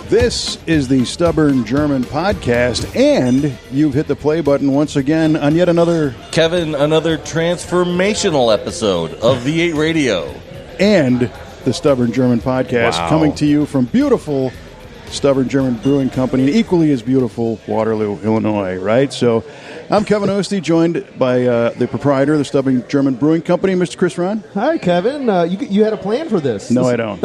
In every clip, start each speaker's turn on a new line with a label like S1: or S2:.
S1: This is the Stubborn German Podcast, and you've hit the play button once again on yet another...
S2: Kevin, another transformational episode of V8 Radio.
S1: And the Stubborn German Podcast, coming to you from beautiful Stubborn German Brewing Company, and equally as beautiful Waterloo, Illinois, right? So I'm Kevin Ostie, joined by the proprietor of the Stubborn German Brewing Company, Mr. Chris Ron.
S3: Hi, Kevin. You had a plan for this.
S1: No, I don't.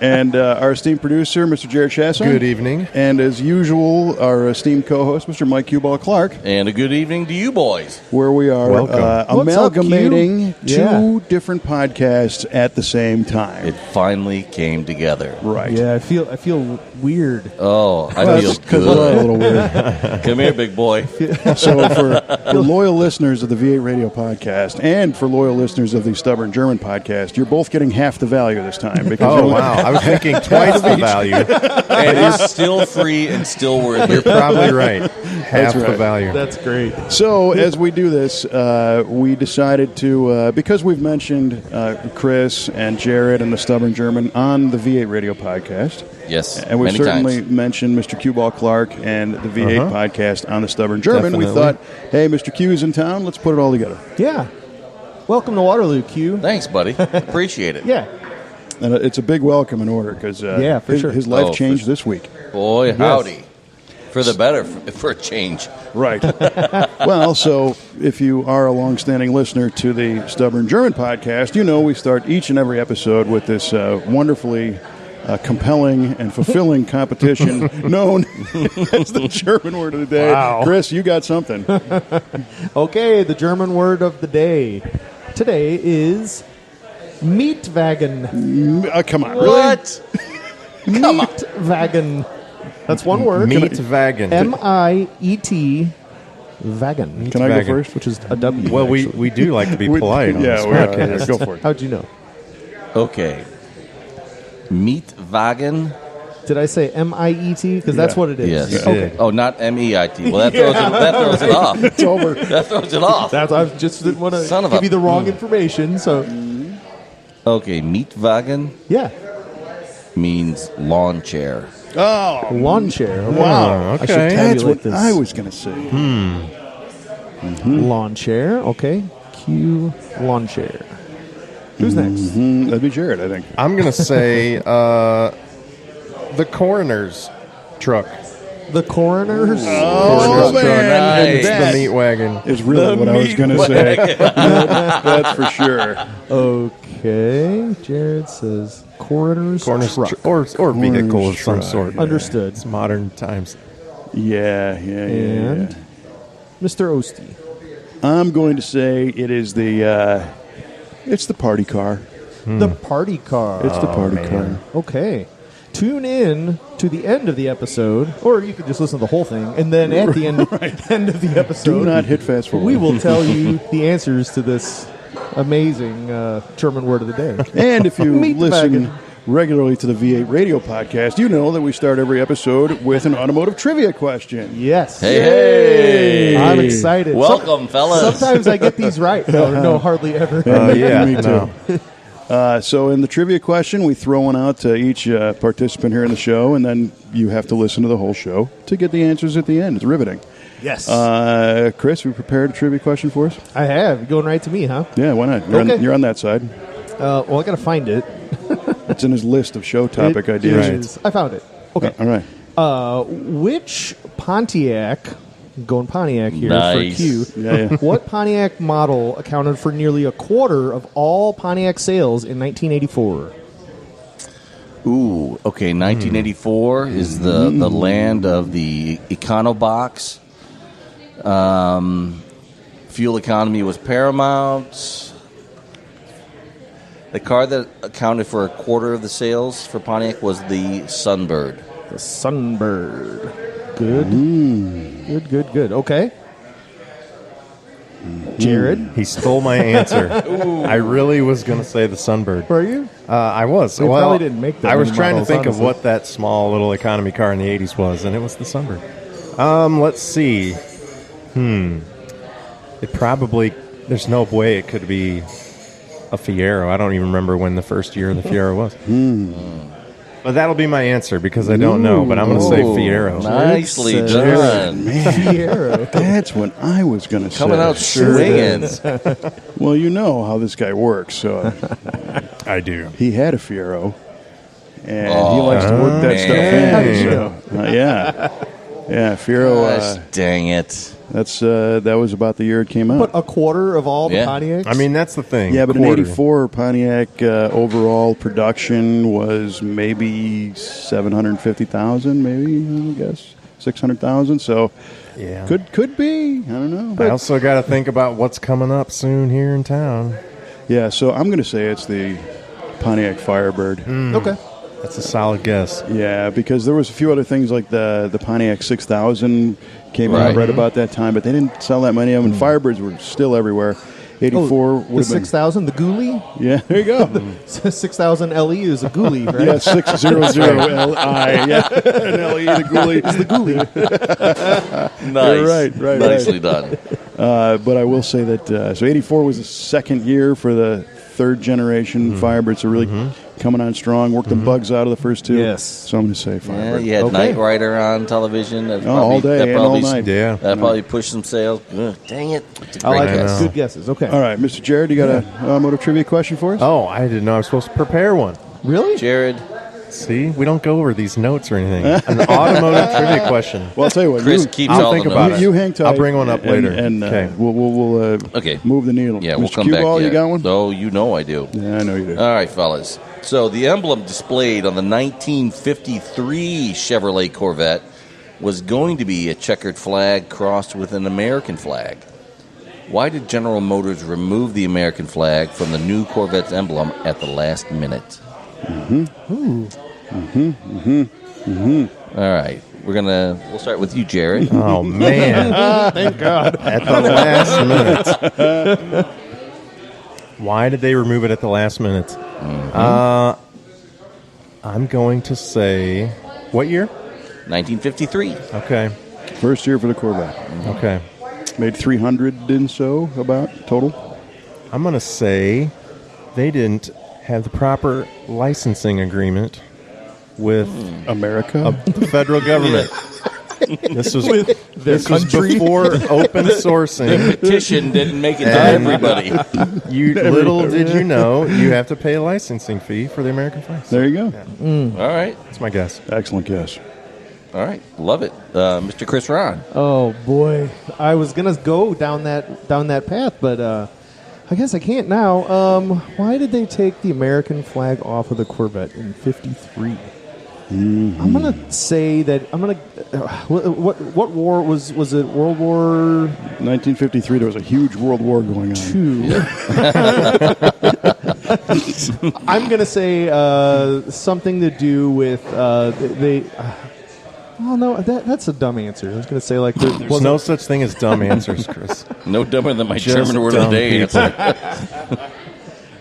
S1: And our esteemed producer, Mr. Jared Chasson.
S4: Good evening.
S1: And as usual, our esteemed co-host, Mr. Mike Q-Ball Clarke.
S2: And a good evening to you boys.
S1: Where we are amalgamating two different podcasts at the same time.
S2: It finally came together.
S1: Right.
S3: Yeah, I feel weird.
S2: Oh, I feel
S1: because we're a little weird.
S2: Come here, big boy.
S1: So for loyal listeners of the V8 Radio Podcast and for loyal listeners of the Stubborn German Podcast, you're both getting half the value this time. Because
S4: I was thinking twice the value.
S2: And it's still free and still worth
S4: You're
S2: it.
S4: probably right. Half the value.
S3: That's great.
S1: So as we do this, we decided to, because we've mentioned Chris and Jared and the Stubborn German on the V8 Radio Podcast.
S2: Yes,
S1: and we
S2: many
S1: certainly
S2: times.
S1: mentioned Mr. Q-Ball Clarke and the V8 Podcast on the Stubborn German.
S4: Definitely.
S1: We thought, hey, Mr. Q's in town, let's put it all together.
S3: Yeah. Welcome to Waterloo, Q.
S2: Thanks, buddy. Appreciate it.
S3: Yeah.
S1: And it's a big welcome in order because his life changed this week.
S2: Boy, howdy. For the better, for a change.
S1: Right. Well, so if you are a long-standing listener to the Stubborn German Podcast, you know we start each and every episode with this wonderfully compelling and fulfilling competition known as the German word of the day.
S3: Wow.
S1: Chris, you got something.
S3: Okay, the German word of the day. Today is Mietwagen.
S1: Come on,
S2: What? Come on.
S3: Mietwagen. That's one word.
S4: Mietwagen.
S3: M-I-E-T wagon.
S1: Can I go first?
S3: Which is a W.
S4: Well,
S3: actually.
S4: we do like to be polite on this
S1: yeah,
S4: podcast.
S1: go for it.
S3: How'd you know?
S2: Okay. Mietwagen.
S3: Did I say M-I-E-T? Because that's what it is.
S2: Yes.
S4: You did.
S2: Oh, not M-E-I-T. Well, that throws it off.
S1: It's over.
S2: That throws it off.
S3: I just didn't want to
S2: Son of
S3: give
S2: a-
S3: you the wrong information. So,
S2: Okay, Mietwagen
S3: yeah.
S2: means lawn chair.
S1: Oh,
S3: Lawn chair.
S1: wow.
S4: okay.
S3: I should
S1: That's
S3: tabulate
S1: what
S3: this.
S1: I was going to say.
S3: Lawn chair. Okay. Q lawn chair. Who's next?
S1: That'd be Jared, I think.
S4: I'm going to say the coroner's truck.
S3: The coroner's.
S1: Oh,
S4: Coroner's truck.
S1: man.
S2: Nice.
S4: It's the meat wagon.
S1: Is really what I was going to say. That's for sure.
S3: Okay. Jared says coroner's truck.
S4: Or vehicle of some
S1: truck.
S4: sort.
S3: Understood.
S4: It's modern times.
S1: Yeah.
S3: And Mr. Ostie.
S1: I'm going to say it is it's the party car.
S3: The party car.
S1: It's the party car.
S3: Okay. Tune in to the end of the episode, or you could just listen to the whole thing, and then at the end of the episode,
S1: Do not hit fast forward.
S3: we will tell you the answers to this amazing German word of the day.
S1: And if you
S3: Meet the
S1: listen
S3: wagon.
S1: regularly to the V8 Radio Podcast, you know that we start every episode with an automotive trivia question.
S3: Yes.
S2: Hey.
S3: I'm excited.
S2: Welcome, fellas.
S3: Sometimes I get these right. No, hardly ever.
S4: Yeah,
S1: Me too.
S4: no.
S1: So in the trivia question, we throw one out to each participant here in the show, and then you have to listen to the whole show to get the answers at the end. It's riveting.
S3: Yes.
S1: Chris, you prepared a trivia question for us?
S3: I have. You're going right to me, huh?
S1: Yeah, why not? You're on that side.
S3: Well, I got to find it.
S1: It's in his list of show topic
S3: It
S1: ideas.
S3: is- I found it. Okay.
S1: All right.
S3: Which Pontiac, going Pontiac here
S2: Nice.
S3: for Q,
S1: Yeah.
S3: what Pontiac model accounted for nearly a quarter of all Pontiac sales in 1984?
S2: Ooh, okay. 1984 is the land of the Econobox. Fuel economy was paramount. The car that accounted for a quarter of the sales for Pontiac was the Sunbird.
S3: The Sunbird. Good. Good. Okay. Jared,
S4: He stole my answer. I really was going to say the Sunbird.
S3: were you?
S4: I was.
S3: They probably didn't make that
S4: I was
S3: many
S4: trying
S3: models,
S4: to think
S3: honestly.
S4: of what that small little economy car in the 80s was, and it was the Sunbird. Let's see. It probably, there's no way it could be a Fiero. I don't even remember when the first year of the Fiero was. But that'll be my answer because I don't know. But I'm going to say Fierro.
S2: Nicely done.
S1: Man,
S3: Fierro.
S1: that's what I was going to say.
S2: Coming out swinging.
S1: Well, you know how this guy works. So
S4: I do.
S1: he had a Fiero, and he likes to work that stuff in. So, yeah, Fiero.
S2: Gosh, dang it.
S1: That was about the year it came out.
S3: But a quarter of all the Pontiacs?
S4: I mean, that's the thing.
S1: Yeah, but
S4: Quarter.
S1: in '84, Pontiac overall production was maybe 750,000, maybe I guess 600,000. So,
S4: Yeah.
S1: could be. I don't know.
S4: I also got to think about what's coming up soon here in town.
S1: Yeah, so I'm going to say it's the Pontiac Firebird.
S3: Okay.
S4: That's a solid guess.
S1: Yeah, because there was a few other things like the Pontiac 6000 came out
S2: Right.
S1: right about that time, but they didn't sell that many of them. And Firebirds were still everywhere. 84
S3: The
S1: would have been
S3: 6000, the Ghoulie?
S1: Yeah, there you go.
S3: 6000 LE is a Ghoulie, right?
S1: Yeah, 600LI. Yeah, and LE, the Ghoulie.
S3: It's the Ghoulie.
S2: Nice.
S1: Right.
S2: Nicely done.
S1: But I will say that, so 84 was the second year for the third generation Firebirds. So really coming on strong, worked the bugs out of the first two.
S3: Yes.
S1: So I'm going to say
S2: Yeah,
S1: Firebird.
S2: you had
S3: Okay.
S2: Knight Rider on television. That
S1: All day
S2: that
S1: and all night.
S4: Yeah.
S2: That probably pushed some sales. Ugh, dang it. It's a
S3: I
S2: great
S3: like
S2: guess.
S3: that. Good guesses. Okay.
S1: All right, Mr. Jared, you got a automotive trivia question for us?
S4: Oh, I didn't know I was supposed to prepare one.
S3: Really?
S2: Jared,
S4: See, we don't go over these notes or anything. An automotive trivia question.
S1: Well, I'll tell you what.
S2: Chris
S1: you,
S2: keeps
S4: I'll
S2: all
S4: think
S2: the
S4: about
S2: notes.
S4: it.
S1: You hang tight.
S4: I'll bring one up later.
S1: And
S4: Okay.
S1: we'll
S2: Okay.
S1: move the needle.
S2: Yeah,
S1: Mr.
S2: we'll come
S1: Q-Ball,
S2: back.
S1: you got one?
S2: Oh, you know I do.
S1: Yeah, I know you do.
S2: All right, fellas. So the emblem displayed on the 1953 Chevrolet Corvette was going to be a checkered flag crossed with an American flag. Why did General Motors remove the American flag from the new Corvette's emblem at the last minute? All right. We'll start with you, Jared.
S4: Oh, man.
S3: Thank God.
S4: At the last minute. Why did they remove it at the last minute? I'm going to say, what year?
S2: 1953.
S4: Okay.
S1: First year for the Corvette.
S4: Okay.
S1: Made 300 and so about total.
S4: I'm going to say they didn't have the proper licensing agreement with
S1: America.
S4: the federal government. This was
S3: Their
S4: this was
S3: country.
S4: before open sourcing.
S2: Petition didn't make it to everybody.
S4: You little did you know you have to pay a licensing fee for the American flag.
S1: There you go.
S2: All right.
S4: That's my guess.
S1: Excellent guess.
S2: All right. Love it. Mr. Chris Ron.
S3: Oh boy, I was gonna go down that path, but I guess I can't now. Why did they take the American flag off of the Corvette in '53? I'm gonna say that what war was it? World War
S1: 1953, there was a huge world war going on.
S3: II. I'm gonna say something to do with they. Oh no, that's a dumb answer. I was gonna say like
S4: There's no such thing as dumb answers, Chris.
S2: No dumber than my
S4: Just
S2: German word of the
S4: dumb
S2: day. It's
S4: people.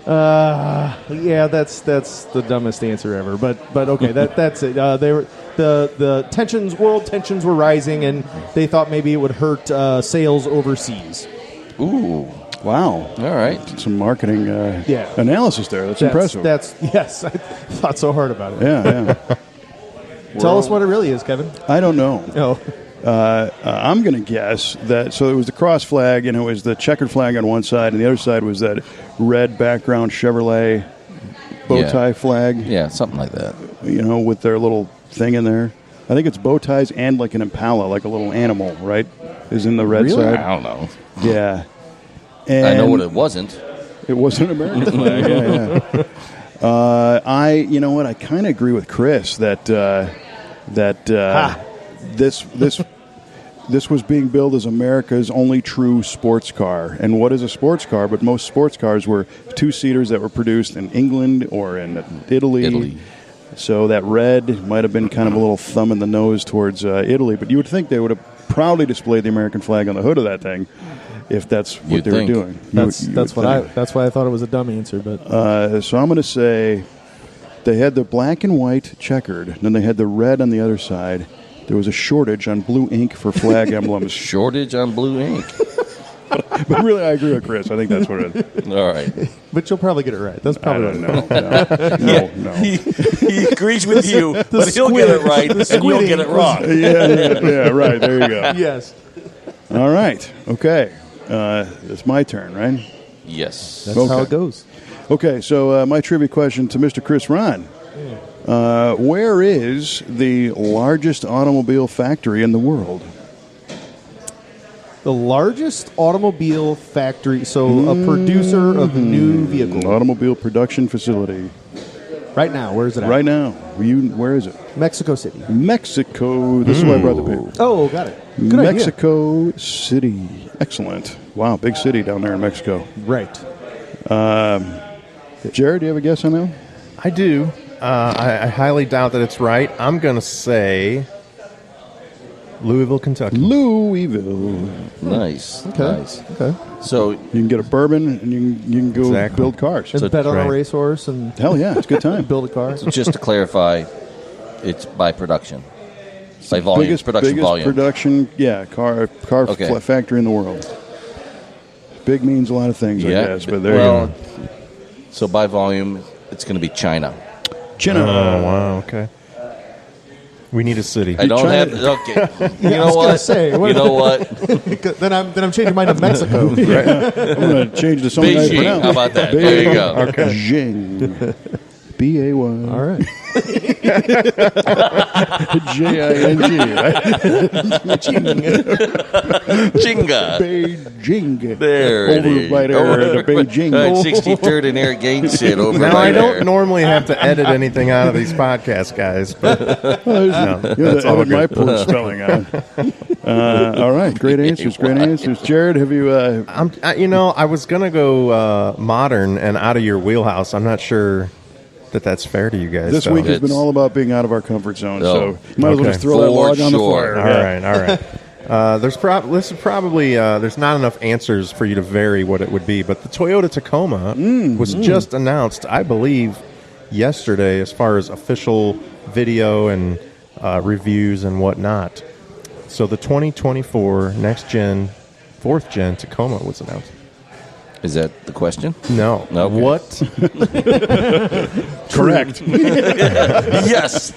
S2: like,
S3: yeah, that's the dumbest answer ever. But okay, that's it. They were the tensions, world tensions were rising, and they thought maybe it would hurt sales overseas.
S2: ooh.
S1: Wow.
S2: All right.
S1: Some marketing analysis there. That's impressive.
S3: That's yes. I thought so hard about it.
S1: Yeah.
S3: Tell us what it really is, Kevin.
S1: I don't know.
S3: Oh,
S1: I'm going to guess that. So it was the cross flag, and it was the checkered flag on one side, and the other side was that red background Chevrolet bow tie flag.
S2: Yeah, something like that.
S1: You know, with their little thing in there. I think it's bow ties and like an impala, like a little animal, right? Is in the red side.
S2: I don't know.
S1: Yeah. And
S2: I know what it wasn't.
S1: It was an American flag. Yeah. You know what? I kind of agree with Chris that this was being billed as America's only true sports car. And what is a sports car? But most sports cars were two-seaters that were produced in England or in Italy. So that red might have been kind of a little thumb in the nose towards Italy. But you would think they would have proudly displayed the American flag on the hood of that thing if that's what
S2: You'd
S1: they
S2: think.
S1: were doing.
S3: that's why I thought it was a dumb answer. But
S1: So I'm going to say they had the black and white checkered, and then they had the red on the other side. There was a shortage on blue ink for flag emblems.
S2: Shortage on blue ink.
S1: But really, I agree with Chris. I think that's what it is.
S2: All right.
S3: you'll probably get it right. That's
S1: I
S3: probably
S1: don't
S3: right.
S1: know. No.
S2: He He agrees with you, but he'll get it right, and you'll get it wrong.
S1: Yeah, right. There you go.
S3: Yes.
S1: All right. Okay. It's my turn, right?
S2: Yes.
S3: That's how it goes.
S1: Okay, so my trivia question to Mr. Chris Ron. Where is the largest automobile factory in the world?
S3: The largest automobile factory, so a producer of new vehicles.
S1: Automobile production facility.
S3: Right now, where is it at?
S1: Right now. Where is it?
S3: Mexico City.
S1: Mexico. This is why I brought the paper.
S3: Oh, got it. Good idea.
S1: Mexico City. Excellent. Wow, big city down there in Mexico.
S3: Right.
S1: Jared, do you have a guess on that one?
S4: I do. I highly doubt that it's right. I'm going to say Louisville, Kentucky.
S1: Louisville.
S2: Nice.
S3: Okay.
S2: Nice.
S3: Okay.
S2: So
S1: You can get a bourbon and you can go
S4: Exactly.
S1: build cars.
S3: And bet on
S4: right.
S3: a racehorse and
S1: Hell yeah, it's a good time.
S3: build a car.
S2: just to clarify, it's by production. By volume.
S1: biggest
S2: Production volume.
S1: production, car
S2: Okay.
S1: factory in the world. Big means a lot of things, I guess, but there you go.
S2: So by volume, it's going to be China.
S1: China.
S4: Oh, wow. Okay. We need a city.
S2: I don't
S1: China-
S2: have. Okay. You
S3: I
S2: know
S3: was gonna
S2: what?
S3: say,
S2: You know what?
S3: then I'm changing mine to Mexico.
S1: I'm going to change to something I
S2: Beijing.
S1: pronounce.
S2: How about that? There you go.
S1: Beijing. B-A-Y.
S3: All right.
S1: J-I-N-G. Right?
S2: Chinga.
S1: Beijing.
S2: There it
S1: Over
S2: is.
S1: by there at the Beijing.
S2: All right, 63rd and Eric Gaines shit over
S4: Now,
S2: by
S4: I don't
S2: there.
S4: normally have to edit anything out of these podcasts, guys, but no, that's all
S1: Edit my
S4: good.
S1: poor spelling on. All right, great answers, great answers. Jared, have you?
S4: I was going to go modern and out of your wheelhouse. I'm not sure that that's fair to you guys.
S1: This
S4: so.
S1: week has been
S2: It's-
S1: all about being out of our comfort zone,
S2: Oh,
S1: so you might as well
S4: okay.
S1: just throw that
S2: For
S1: log on the
S2: sure.
S1: fire.
S4: All right. This is probably there's not enough answers for you to vary what it would be, but the Toyota Tacoma was just announced, I believe, yesterday as far as official video and reviews and whatnot. So the 2024 next gen, 4th gen Tacoma was announced.
S2: Is that the question?
S4: No.
S2: Okay.
S4: What?
S1: Correct.
S2: Yes.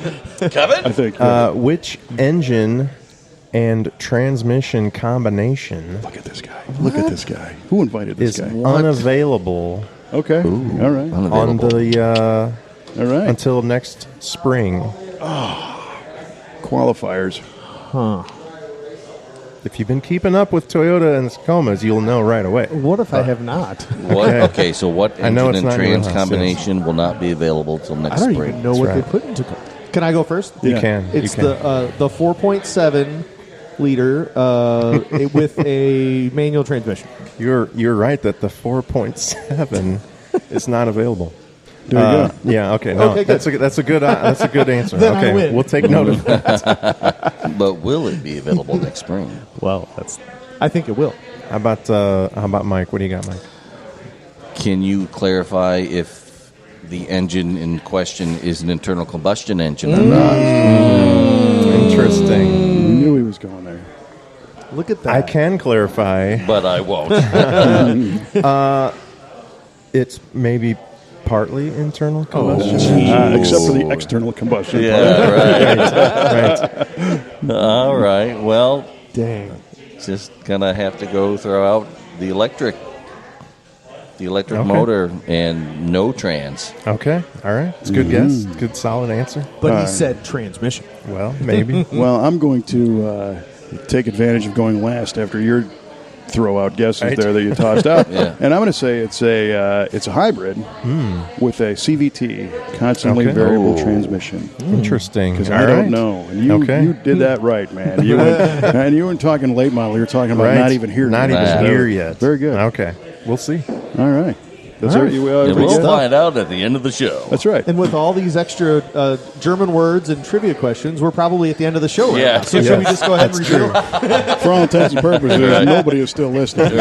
S2: Kevin?
S1: I think.
S4: Which engine and transmission combination
S1: Look at this guy. Look at this guy. Who invited this
S4: is
S1: guy?
S4: unavailable
S1: Okay. All right.
S4: on
S2: Unavailable.
S4: the
S1: All right.
S4: until next spring?
S1: Qualifiers.
S4: If you've been keeping up with Toyota and Tacomas, you'll know right away.
S3: What if I have not?
S2: What? Okay, so what
S4: I know
S2: engine
S4: it's
S2: and
S4: not in your
S2: trans
S4: house,
S2: combination will not be available till
S3: I
S2: next
S3: don't
S2: spring?
S3: even know what
S4: right.
S3: they put into. Can I go first?
S4: You
S1: Yeah.
S4: can.
S3: It's
S4: you can.
S3: the 4.7 liter with a manual transmission.
S4: You're right that the 4.7 is not available.
S1: There you go.
S4: Yeah. Okay. No,
S3: Okay, good.
S4: that's a good answer.
S3: Then I
S4: okay,
S3: win.
S4: we'll take note of that.
S2: But will it be available next spring?
S3: Well, I think it will.
S4: How about Mike? What do you got, Mike?
S2: Can you clarify if the engine in question is an internal combustion engine or not?
S4: Interesting.
S1: Knew he was going there.
S3: Look at that.
S4: I can clarify.
S2: But I won't.
S4: It's maybe partly internal combustion.
S1: Except for the external combustion.
S2: Yeah,
S4: Right.
S2: all right. Well,
S3: Dang.
S2: just gonna have to go throw out the electric
S4: Okay.
S2: motor and no trans.
S4: Okay. All right. It's a good guess. Good solid answer.
S3: But he said transmission.
S4: Well, maybe.
S1: Well, I'm going to take advantage of going last after your throw out guesses
S4: Right.
S1: there that you tossed out.
S2: Yeah.
S1: And I'm going to say it's a hybrid with a CVT, constantly
S4: Okay.
S1: variable
S2: Oh.
S1: transmission.
S4: Interesting.
S1: Because
S4: All
S1: I don't
S4: right.
S1: know. And you,
S4: Okay.
S1: you did that right, man. You weren't talking late model. You were talking about
S4: Right.
S1: not even here.
S4: Not
S1: yet.
S4: even
S2: Wow.
S4: here yet.
S1: Very good.
S4: Okay. We'll see.
S1: All right. That's
S3: All
S1: right.
S3: right.
S1: You,
S2: And
S1: everybody
S2: we'll
S1: get-
S2: find out at the end of the show.
S1: That's right.
S3: And with all these extra German words and trivia questions, we're probably at the end of the show right
S2: Yeah.
S3: now. So should we just go ahead and review?
S1: For all intents and purposes, nobody is still listening.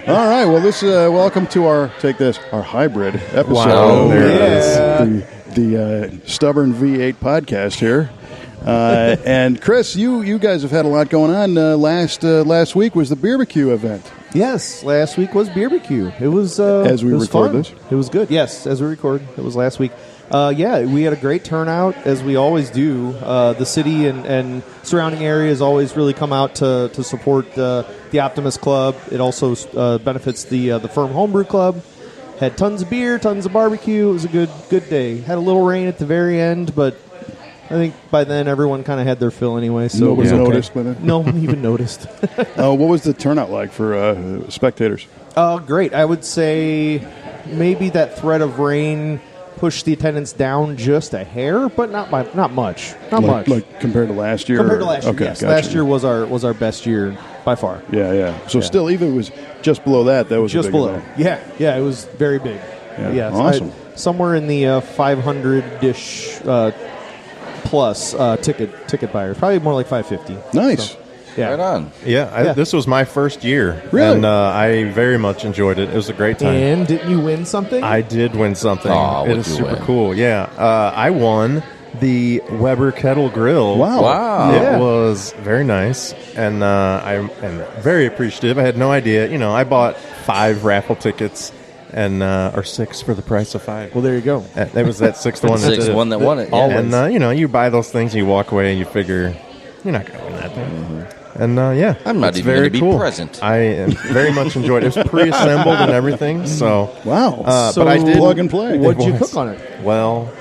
S1: All right. Well, this welcome to our hybrid episode.
S4: Wow, there it
S1: is. The Stubborn V8 podcast here. And Chris, you guys have had a lot going on. Last week was the barbecue event
S3: Yes, last week was barbecue. It was
S1: As we
S3: it was
S1: record
S3: fun.
S1: this?
S3: It was good. Yes, as we record, it was last week. Yeah, we had a great turnout, as we always do. The city and surrounding areas always really come out to support the Optimist Club. It also benefits the Firm Homebrew Club. Had tons of beer, tons of barbecue. It was a good day. Had a little rain at the very end, but I think by then everyone kind of had their fill anyway. So
S1: Nobody
S3: it was okay.
S1: noticed by then?
S3: No one even noticed.
S1: What was the turnout like for spectators?
S3: Great. I would say maybe that threat of rain pushed the attendance down just a hair, but not much. Not much.
S1: Like compared to last year?
S3: Compared to last year,
S1: Okay,
S3: yes.
S1: gotcha.
S3: Last year was our best year by far.
S1: Yeah. So still, even if it was just below that was
S3: Just
S1: a big
S3: below.
S1: event.
S3: Yeah, it was very big.
S1: Yeah, awesome.
S3: Somewhere in the 500-ish plus ticket buyers. Probably more like 550.
S1: Nice.
S3: So, yeah.
S2: Right on.
S4: Yeah, this was my first year.
S1: Really?
S4: And I very much enjoyed it. It was a great time.
S3: And didn't you win something?
S4: I did win something.
S2: Aw,
S4: It
S2: what'd
S4: is
S2: you
S4: super
S2: win?
S4: cool. Yeah. I won the Weber Kettle Grill.
S1: Wow.
S3: Yeah.
S4: It was very nice, and I am very appreciative. I had no idea. I bought 5 raffle tickets, and or 6 for the price of 5.
S3: Well, there you go.
S4: It was that 6th one.
S2: Sixth one that won it. Yeah.
S4: And you buy those things, and you walk away, and you figure you're not going to win that thing.
S3: Mm-hmm.
S4: And yeah,
S2: I'm not
S4: it's
S2: even
S4: very
S2: gonna be
S4: cool.
S2: present.
S4: I very much enjoyed it. It was pre-assembled and everything. So
S1: Wow.
S3: So
S4: but I did
S1: plug and play.
S3: What'd you
S4: It was.
S3: cook on it?
S4: Well,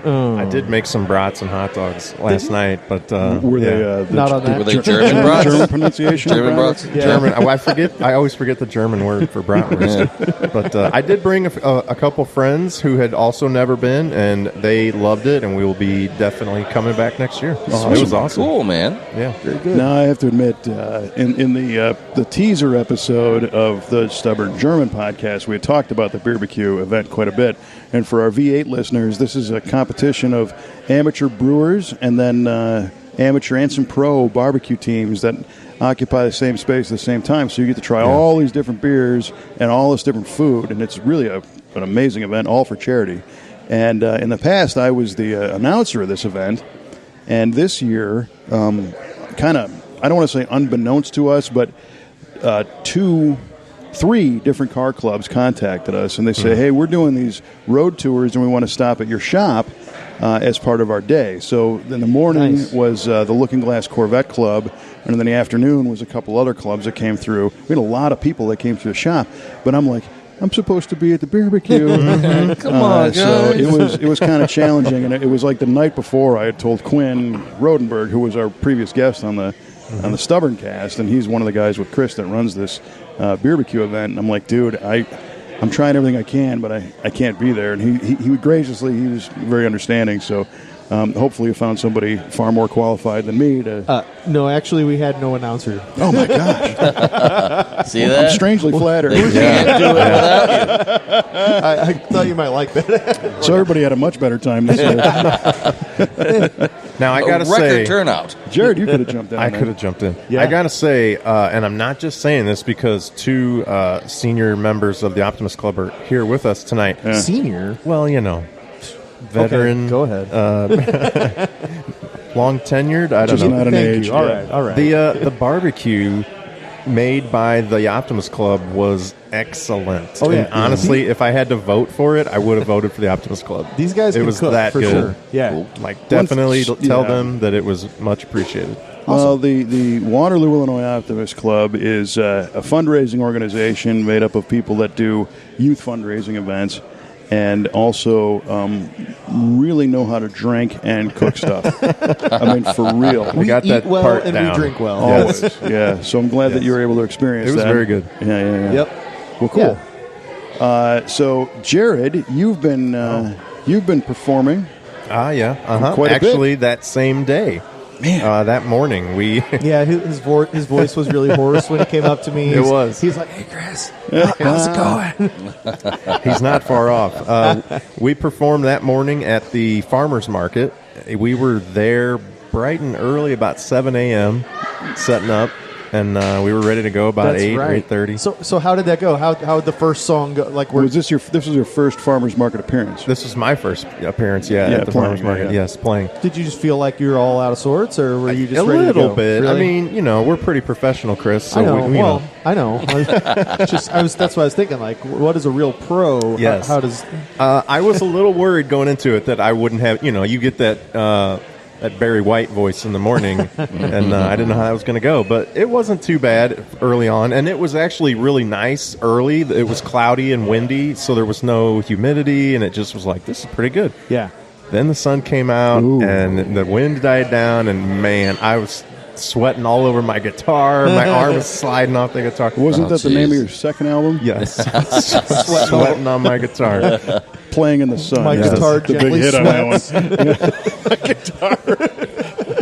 S4: I did make some brats and hot dogs last night, but
S1: Were they
S4: yeah.
S3: Not on that.
S2: Were they German brats?
S1: German pronunciation? of
S2: German
S1: brats?
S2: brats?
S3: Yeah.
S4: German. I forget. I always forget the German word for bratwurst. But I did bring a couple friends who had also never been, and they loved it. And we will be definitely coming back next year. So it was awesome.
S2: Cool, man.
S4: Yeah.
S3: Very good.
S1: Now I have to admit, in the teaser episode of the Stubborn German podcast, we had talked about the barbecue event quite a bit. And for our V8 listeners, this is a competition of amateur brewers and then amateur and some pro barbecue teams that occupy the same space at the same time. So you get to try all these different beers and all this different food, and it's really an amazing event, all for charity. And in the past, I was the announcer of this event. And this year, kind of, I don't want to say unbeknownst to us, but 3 different car clubs contacted us, and they say, hey, we're doing these road tours, and we want to stop at your shop as part of our day. So in the morning was the Looking Glass Corvette Club, and then in the afternoon was a couple other clubs that came through. We had a lot of people that came through the shop, but I'm like, I'm supposed to be at the barbecue.
S2: Come on, guys.
S1: So it was kind of challenging, and it was like the night before I had told Quinn Rodenberg, who was our previous guest on the Stubborn Cast, and he's one of the guys with Chris that runs this barbecue event. And I'm like, dude, I'm trying everything I can, but I can't be there. And he would graciously, he was very understanding. So hopefully you found somebody far more qualified than me to.
S3: No, actually, we had no announcer.
S1: Oh my gosh!
S2: See that?
S1: I'm strangely flattered.
S2: Can't do it without you.
S3: I thought you might like that.
S1: So everybody had a much better time this year.
S4: Now I gotta
S2: Record
S4: say,
S2: turnout.
S1: Jared, you could have jumped in.
S4: I
S1: man.
S4: could have jumped in.
S3: Yeah.
S4: I gotta say, and I'm not just saying this because 2 senior members of the Optimist Club are here with us tonight.
S3: Senior?
S4: Well, veteran.
S3: Okay, go ahead.
S4: Long tenured. I don't
S1: Just
S4: know.
S1: not an
S3: Thank
S1: age.
S3: you. All
S1: yeah.
S3: right, all right.
S4: The barbecue made by the Optimist Club was excellent.
S3: Oh, yeah.
S4: And honestly, if I had to vote for it, I would have voted for the Optimist Club.
S3: These guys
S4: it
S3: can
S4: was
S3: cook,
S4: that
S3: for
S4: good.
S3: sure. Yeah.
S4: Like, definitely
S1: Once-
S4: tell
S1: yeah.
S4: them that it was much appreciated.
S1: Well, the Waterloo, Illinois Optimist Club is a fundraising organization made up of people that do youth fundraising events and also really know how to drink and cook stuff. I mean, for real.
S4: We got
S3: eat
S4: that
S3: well
S4: part
S3: and
S4: down.
S3: we drink well.
S1: Always.
S4: Yes.
S1: Yeah. So I'm glad that you were able to experience
S4: It was
S1: that.
S4: very good.
S1: Yeah.
S3: Yep.
S1: Well, cool. So, Jared, you've been performing.
S4: Yeah. Uh-huh.
S1: Quite a bit.
S4: Actually, that same day.
S1: Man.
S4: That morning, we...
S3: Yeah, his voice was really hoarse when he came up to me.
S4: It was.
S3: He's like, hey, Chris, how's it going?
S4: He's not far off. We performed that morning at the farmer's market. We were there bright and early, about 7 a.m., setting up. and we were ready to go about
S3: That's
S4: 8 or
S3: right.
S4: 8:30.
S3: So how did that go? How did the first song go? Like,
S1: This was your first farmers market appearance?
S4: This was my first appearance, at the
S1: playing,
S4: farmers market.
S1: yeah.
S4: Yes, playing.
S3: did you just feel like you were all out of sorts, or were you just
S4: A
S3: ready to
S4: little
S3: go?
S4: bit.
S3: Really?
S4: I mean, we're pretty professional, Chris. So
S3: I know.
S4: we
S3: Well, I know. That's what I was thinking. Like, what is a real pro?
S4: Yes.
S3: How does?
S4: I was a little worried going into it that I wouldn't have. You get that Barry White voice in the morning, and I didn't know how that was going to go. But it wasn't too bad early on, and it was actually really nice early. It was cloudy and windy, so there was no humidity, and it just was like, this is pretty good.
S3: Yeah.
S4: Then the sun came out, and the wind died down, and man, I was sweating all over my guitar. My arm was sliding off the guitar.
S1: Wasn't that the name of
S2: geez.
S1: your second album?
S4: Yes, sweating on my guitar.
S1: Playing in the Sun.
S3: My guitar
S1: the big
S3: gently
S1: hit on that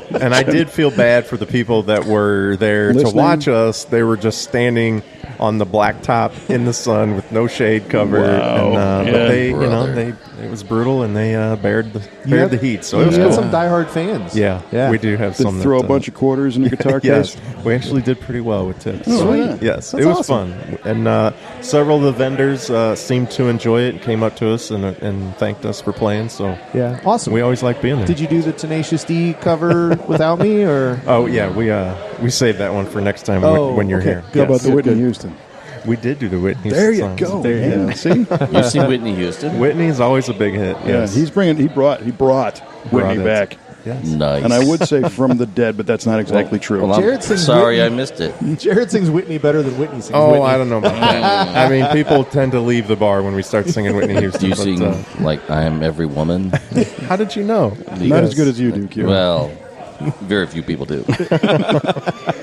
S1: one.
S4: And I did feel bad for the people that were there
S1: Listening.
S4: to watch us. They were just standing on the blacktop in the sun with no shade cover.
S1: Wow.
S4: And,
S1: Yeah.
S4: but they,
S2: Brother.
S4: it was brutal, and they bared the heat. So it
S3: You
S4: was
S3: had
S4: cool.
S3: some diehard fans.
S4: Yeah,
S3: Yeah.
S4: we do have
S1: Did
S4: some.
S1: throw
S4: that,
S1: a bunch of quarters in your guitar
S4: Yes,
S1: case?
S4: we actually did pretty well with tips.
S1: Oh, why not?
S4: Yes,
S3: That's
S4: it was
S3: awesome.
S4: fun, and several of the vendors seemed to enjoy it and came up to us and thanked us for playing. So
S3: Yeah. Awesome.
S4: we always like being there.
S3: Did you do the Tenacious D cover without me, or?
S4: Oh yeah, we saved that one for next time
S3: Oh,
S4: when you're
S3: okay.
S4: here.
S1: How about the
S3: Good,
S1: Whitney
S3: good.
S1: Houston?
S4: We did do the Whitney.
S1: There you
S4: songs.
S1: go.
S3: There you
S1: man.
S3: go.
S1: See?
S2: You see Whitney Houston?
S4: Whitney is always a big hit.
S1: Yeah,
S4: Yes,
S1: he brought Whitney
S4: it.
S1: back.
S4: Yes.
S2: Nice.
S1: And I would say from the dead, but that's not exactly true.
S2: Well, I'm
S3: Jared sings
S2: sorry
S3: Whitney.
S2: I missed it.
S3: Jared sings Whitney better than Whitney sings
S4: Oh,
S3: Whitney.
S4: I don't know about that. I mean, people tend to leave the bar when we start singing Whitney Houston.
S2: Do you
S4: but,
S2: sing like I Am Every Woman?
S4: how did you know?
S1: Not as good as you do, Q.
S2: Well, very few people do.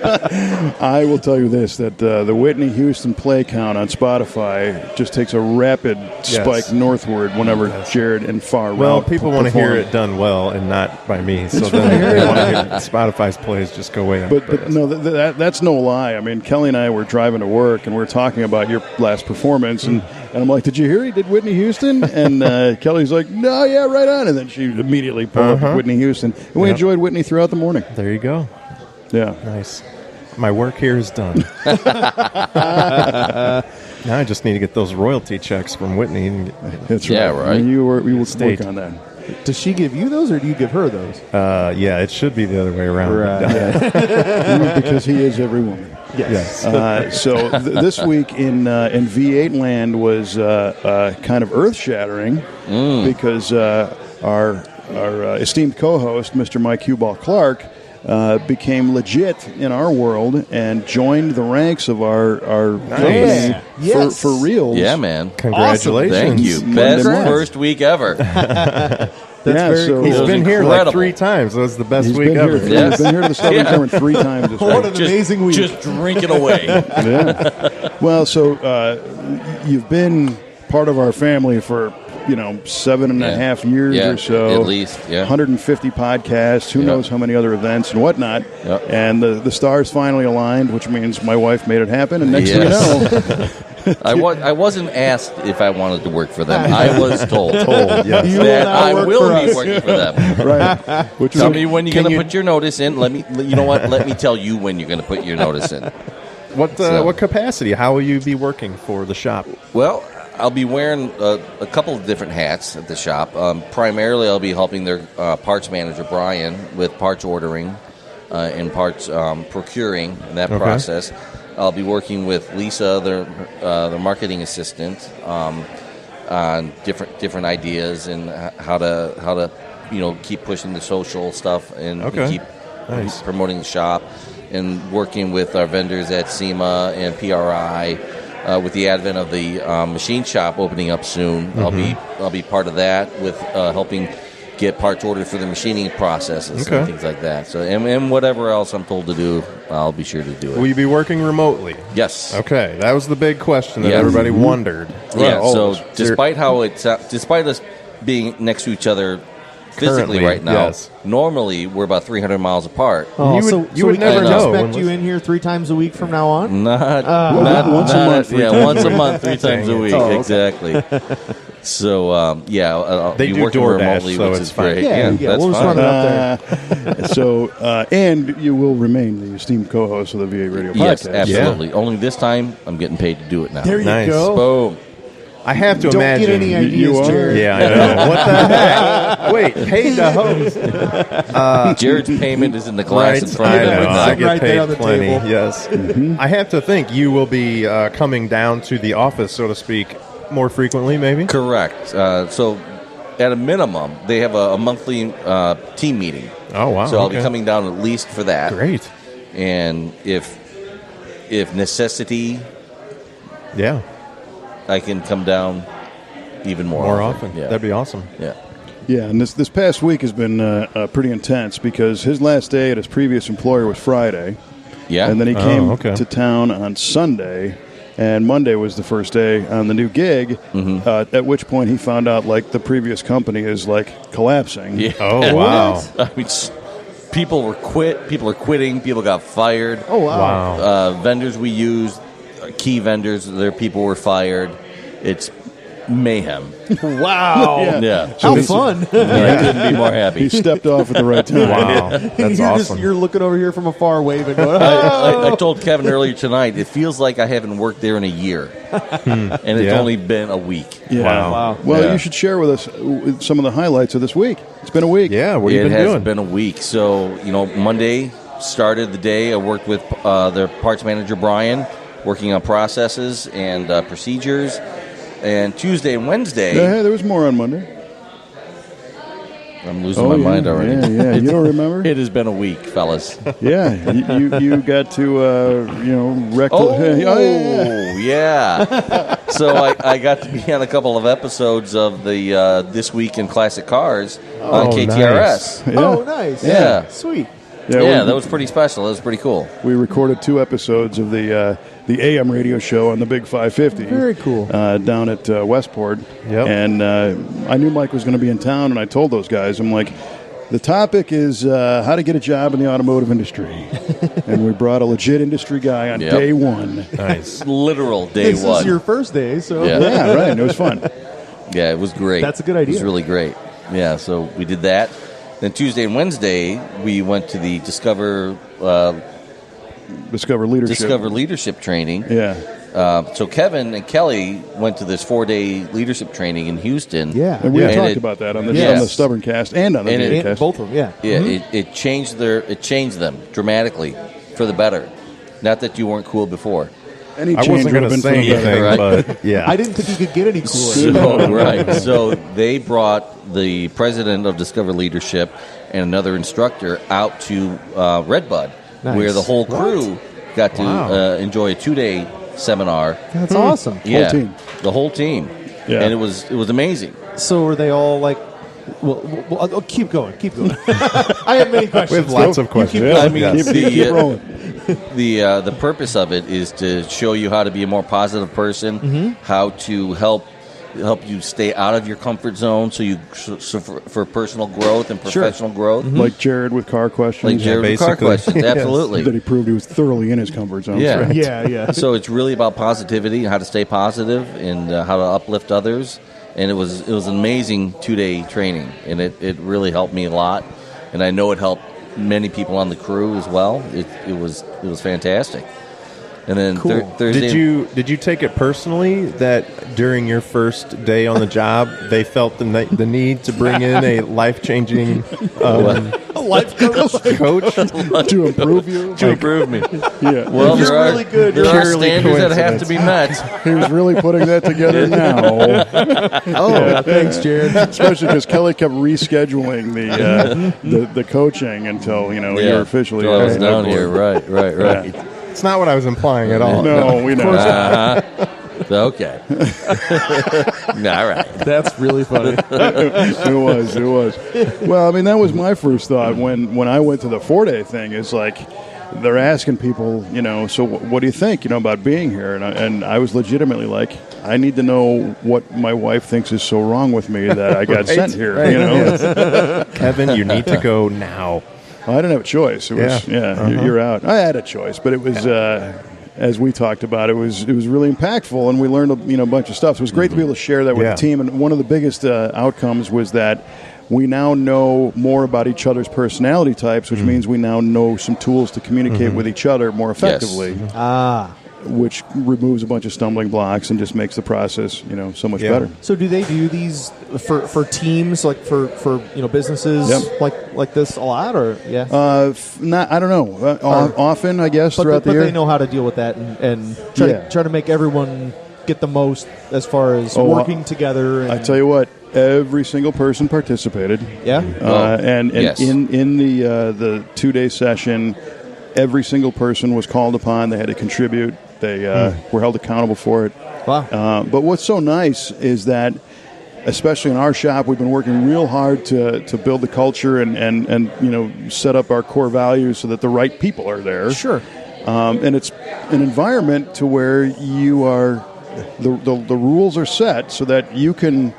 S1: I will tell you this, that the Whitney Houston play count on Spotify just takes a rapid spike northward whenever Jared and Far
S4: Well,
S1: Ralph
S4: people want to
S1: perform.
S4: hear it done well and not by me. So then they want to hear Spotify's plays just go way up.
S1: But no, that's no lie. I mean, Kelly and I were driving to work, and we are talking about your last performance, and I'm like, did you hear he did Whitney Houston? And Kelly's like, no, yeah, right on. And then she immediately pulled up Whitney Houston. And we enjoyed Whitney throughout the morning.
S4: There you go.
S1: Yeah.
S4: Nice. My work here is done. Now I just need to get those royalty checks from Whitney. And
S1: That's right.
S2: Yeah, right.
S1: I mean, we will
S4: State.
S1: work on that.
S3: Does she give you those, or do you give her those?
S4: yeah, it should be the other way around.
S1: Because he is every woman.
S3: Yes.
S1: So this week in V8 land was kind of earth-shattering because our esteemed co-host, Mr. Mike Q-Ball Clarke, became legit in our world and joined the ranks of our company
S3: Yes.
S1: for reals.
S2: Yeah, man.
S4: Congratulations.
S2: Thank you.
S1: Monday
S2: Best
S1: morning.
S2: first week ever.
S1: Yeah,
S3: very
S1: so
S3: cool.
S4: He's
S2: It was
S4: been here
S2: incredible.
S4: like 3 times. That was the best
S1: he's
S4: week
S1: been
S4: ever.
S1: here.
S2: Yes.
S1: He's been here to the Southern German 3 times this
S3: What
S1: week.
S3: an amazing week.
S2: Just drinking away.
S1: Yeah. Well, so you've been part of our family for 7.5 years
S2: Yeah,
S1: or so.
S2: at least, yeah.
S1: 150 podcasts. Who
S2: Yeah.
S1: knows how many other events and whatnot.
S2: Yeah.
S1: And the stars finally aligned, which means my wife made it happen. And next
S2: Yes.
S1: thing you know,
S2: I wasn't asked if I wanted to work for them. I was told,
S4: yes.
S3: You will
S2: that
S3: now
S2: I
S3: work
S2: will
S3: for
S2: be
S3: us.
S2: working for them.
S1: right? Which
S2: Tell
S1: was
S2: me when you're going to put your notice in. Let me tell you when you're going to put your notice in.
S4: What capacity? How will you be working for the shop?
S2: Well, I'll be wearing a couple of different hats at the shop. Primarily, I'll be helping their parts manager, Brian, with parts ordering and parts procuring in that process. I'll be working with Lisa, their marketing assistant, on different ideas and how to keep pushing the social stuff and keep
S4: Nice.
S2: promoting the shop, and working with our vendors at SEMA and PRI. With the advent of the machine shop opening up soon, I'll be part of that with helping get parts ordered for the machining processes and things like that. So and whatever else I'm told to do, I'll be sure to do it.
S4: Will you be working remotely?
S2: Yes.
S4: Okay, that was the big question that
S2: Yeah.
S4: everybody wondered.
S2: Yeah.
S1: Well,
S2: So
S1: always.
S2: despite us being next to each other physically
S4: Currently,
S2: right now.
S4: yes.
S2: Normally, we're about 300 miles apart.
S3: Oh,
S4: You would never
S3: we
S4: know.
S3: expect you in here 3 times a week from now on?
S2: Not
S1: once a month, 3 times
S2: once
S1: a
S2: a month, 3 times a week,
S3: Oh, okay.
S2: exactly. So, I'll
S4: They
S2: be
S4: do
S2: working
S4: DoorDash,
S2: remotely,
S4: so
S2: which
S4: it's
S2: is
S4: fine.
S2: great.
S3: Yeah,
S2: that's
S3: we'll just
S2: fine.
S3: run it up there.
S1: So, and you will remain the esteemed co-host of the VA Radio
S2: Yes,
S1: Podcast.
S2: absolutely. Only this time, I'm getting paid to do it now.
S3: There you
S4: Nice.
S3: go.
S2: Boom.
S4: I have to
S3: Don't
S4: imagine.
S3: get any ideas,
S1: you are?
S3: Jared.
S4: Yeah, I know. What the heck? Wait, paid to host.
S2: Jared's payment is in the glass in front
S4: I
S2: of him
S4: know.
S2: right now.
S4: I get
S3: Right there
S4: paid
S3: on the
S4: plenty.
S3: table.
S4: Yes. I have to think you will be coming down to the office, so to speak, more frequently, maybe.
S2: Correct. So, at a minimum, they have a monthly team meeting.
S4: Oh wow!
S2: So I'll be
S4: okay.
S2: coming down at least for that.
S4: Great.
S2: And if necessity,
S4: Yeah.
S2: I can come down even
S4: More often.
S2: Yeah.
S4: That'd be awesome.
S2: Yeah.
S1: Yeah, and this past week has been pretty intense because his last day at his previous employer was Friday,
S2: Yeah.
S1: and then he came
S4: okay.
S1: to town on Sunday, and Monday was the first day on the new gig. At which point he found out like the previous company is like collapsing.
S2: Yeah.
S4: Oh wow!
S2: I mean, people are quitting. People got fired.
S3: Oh, wow.
S4: Wow.
S2: Vendors we used, key vendors, their people were fired. It's mayhem.
S3: Wow.
S2: Yeah.
S3: How fun.
S2: I couldn't be more happy.
S1: He stepped off at the right time.
S4: Wow. That's
S3: you're
S4: awesome.
S3: you're looking over here from afar waving. Going,
S2: I told Kevin earlier tonight, it feels like I haven't worked there in a year. And it's
S4: Yeah.
S2: only been a week.
S1: Yeah.
S3: Wow.
S1: Well,
S2: Yeah.
S1: you should share with us some of the highlights of this week. It's been a week.
S4: Yeah. What have you
S2: It
S4: been
S2: has
S4: doing?
S2: been a week. So, Monday started the day. I worked with their parts manager, Brian, working on processes and procedures. And Tuesday and Wednesday,
S1: Hey, there was more on Monday.
S2: I'm losing my mind already.
S1: Yeah. You don't remember?
S2: It has been a week, fellas.
S1: Yeah, you got to wreck.
S2: Oh, yeah. So I got to be on a couple of episodes of the This Week in Classic Cars on
S4: Oh,
S2: KTRS.
S1: Yeah.
S3: Oh, nice.
S2: Yeah.
S3: Sweet.
S2: Yeah, that was pretty special. That was pretty cool.
S1: We recorded 2 episodes of the AM radio show on the Big 550.
S3: Very cool.
S1: Down at Westport.
S4: Yep.
S1: And I knew Mike was going to be in town, and I told those guys, I'm like, the topic is how to get a job in the automotive industry. And we brought a legit industry guy on
S2: Yep.
S1: day 1.
S4: Nice.
S2: Literal day
S3: This
S2: one.
S3: is your first day, so
S2: Yeah.
S1: Yeah, right. And it was fun.
S2: Yeah, it was great.
S3: That's a good
S2: It
S3: idea.
S2: was really great. Yeah, so we did that. Then Tuesday and Wednesday, we went to the Discover
S1: Discover leadership.
S2: training.
S1: Yeah.
S2: So Kevin and Kelly went to this 4-day leadership training in Houston.
S3: Yeah.
S1: And we
S2: And
S1: talked
S2: it-
S1: about that on the
S2: Yes.
S1: Stubborn Cast and on the
S2: And it-
S1: Data Cast.
S3: both of them, yeah.
S2: Yeah, it changed them dramatically for the better. Not that you weren't cool before.
S1: Any
S4: I
S1: change
S4: wasn't
S1: would
S4: going
S1: have
S4: to
S1: been
S4: say
S1: for the better.
S4: anything,
S2: right?
S4: but yeah.
S3: I didn't think you could get any cooler.
S2: So, right. So they brought the president of Discover Leadership and another instructor out to Redbud,
S3: Nice.
S2: where the whole crew got to
S4: Wow.
S2: enjoy a 2-day seminar.
S3: That's awesome.
S2: Yeah,
S1: team.
S2: the whole team.
S1: Yeah.
S2: And it was amazing.
S3: So were they all like, well, keep going. I have many questions.
S4: We have lots of questions.
S1: Yeah,
S2: I mean,
S4: Yes.
S1: keep rolling.
S2: The purpose of it is to show you how to be a more positive person, how to help you stay out of your comfort zone, so for personal growth and professional growth.
S1: Like Jared with car questions.
S2: Like Jared with car
S4: basically.
S2: questions,
S4: Yes.
S2: absolutely.
S1: That he proved he was thoroughly in his comfort zone.
S2: Yeah.
S1: Right.
S3: Yeah.
S2: So it's really about positivity and how to stay positive and how to uplift others. And it was an amazing 2-day training, and it really helped me a lot. And I know it helped many people on the crew as well. It was fantastic. And then
S3: Cool.
S2: Thursday,
S4: Did you take it personally that during your first day on the job they felt the need to bring in a life-changing
S3: Life coach.
S4: coach?
S1: To improve you.
S2: to improve me.
S1: Yeah.
S2: Well,
S3: You're
S2: there are,
S3: really good.
S2: There
S3: You're
S2: are
S4: purely
S2: standards that have to be met.
S1: He was really putting that together now.
S3: Oh, thanks, Jared.
S1: Especially because Kelly kept rescheduling the coaching until you're officially
S2: Till I was
S1: on
S2: down
S1: board.
S2: here. Right.
S4: It's not what I was implying at all.
S1: No, we know.
S2: Okay. All right.
S3: That's really funny.
S1: It was. Well, I mean, that was my first thought when I went to the 4-day thing. It's like, they're asking people, so what do you think, about being here? And I was legitimately like, I need to know what my wife thinks is so wrong with me that I got sent here.
S4: Kevin, you need to go now.
S1: Well, I didn't have a choice. It was, you're out. I had a choice, but it was, as we talked about, it was really impactful, and we learned a bunch of stuff. So it was great to be able to share that with the team. And one of the biggest outcomes was that we now know more about each other's personality types, which means we now know some tools to communicate with each other more effectively.
S3: Ah.
S1: Which removes a bunch of stumbling blocks and just makes the process, so much better.
S3: So do they do these for teams, like for businesses like this a lot, or
S1: I don't know. Often, I guess, throughout the year.
S3: But they know how to deal with that and try to make everyone get the most as far as working together.
S1: I tell you what, every single person participated.
S3: Yeah.
S1: And in the 2-day session, every single person was called upon. They had to contribute. They were held accountable for it.
S3: Wow.
S1: But what's so nice is that, especially in our shop, we've been working real hard to build the culture and set up our core values so that the right people are there.
S3: Sure.
S1: And it's an environment to where you are the rules are set so that you can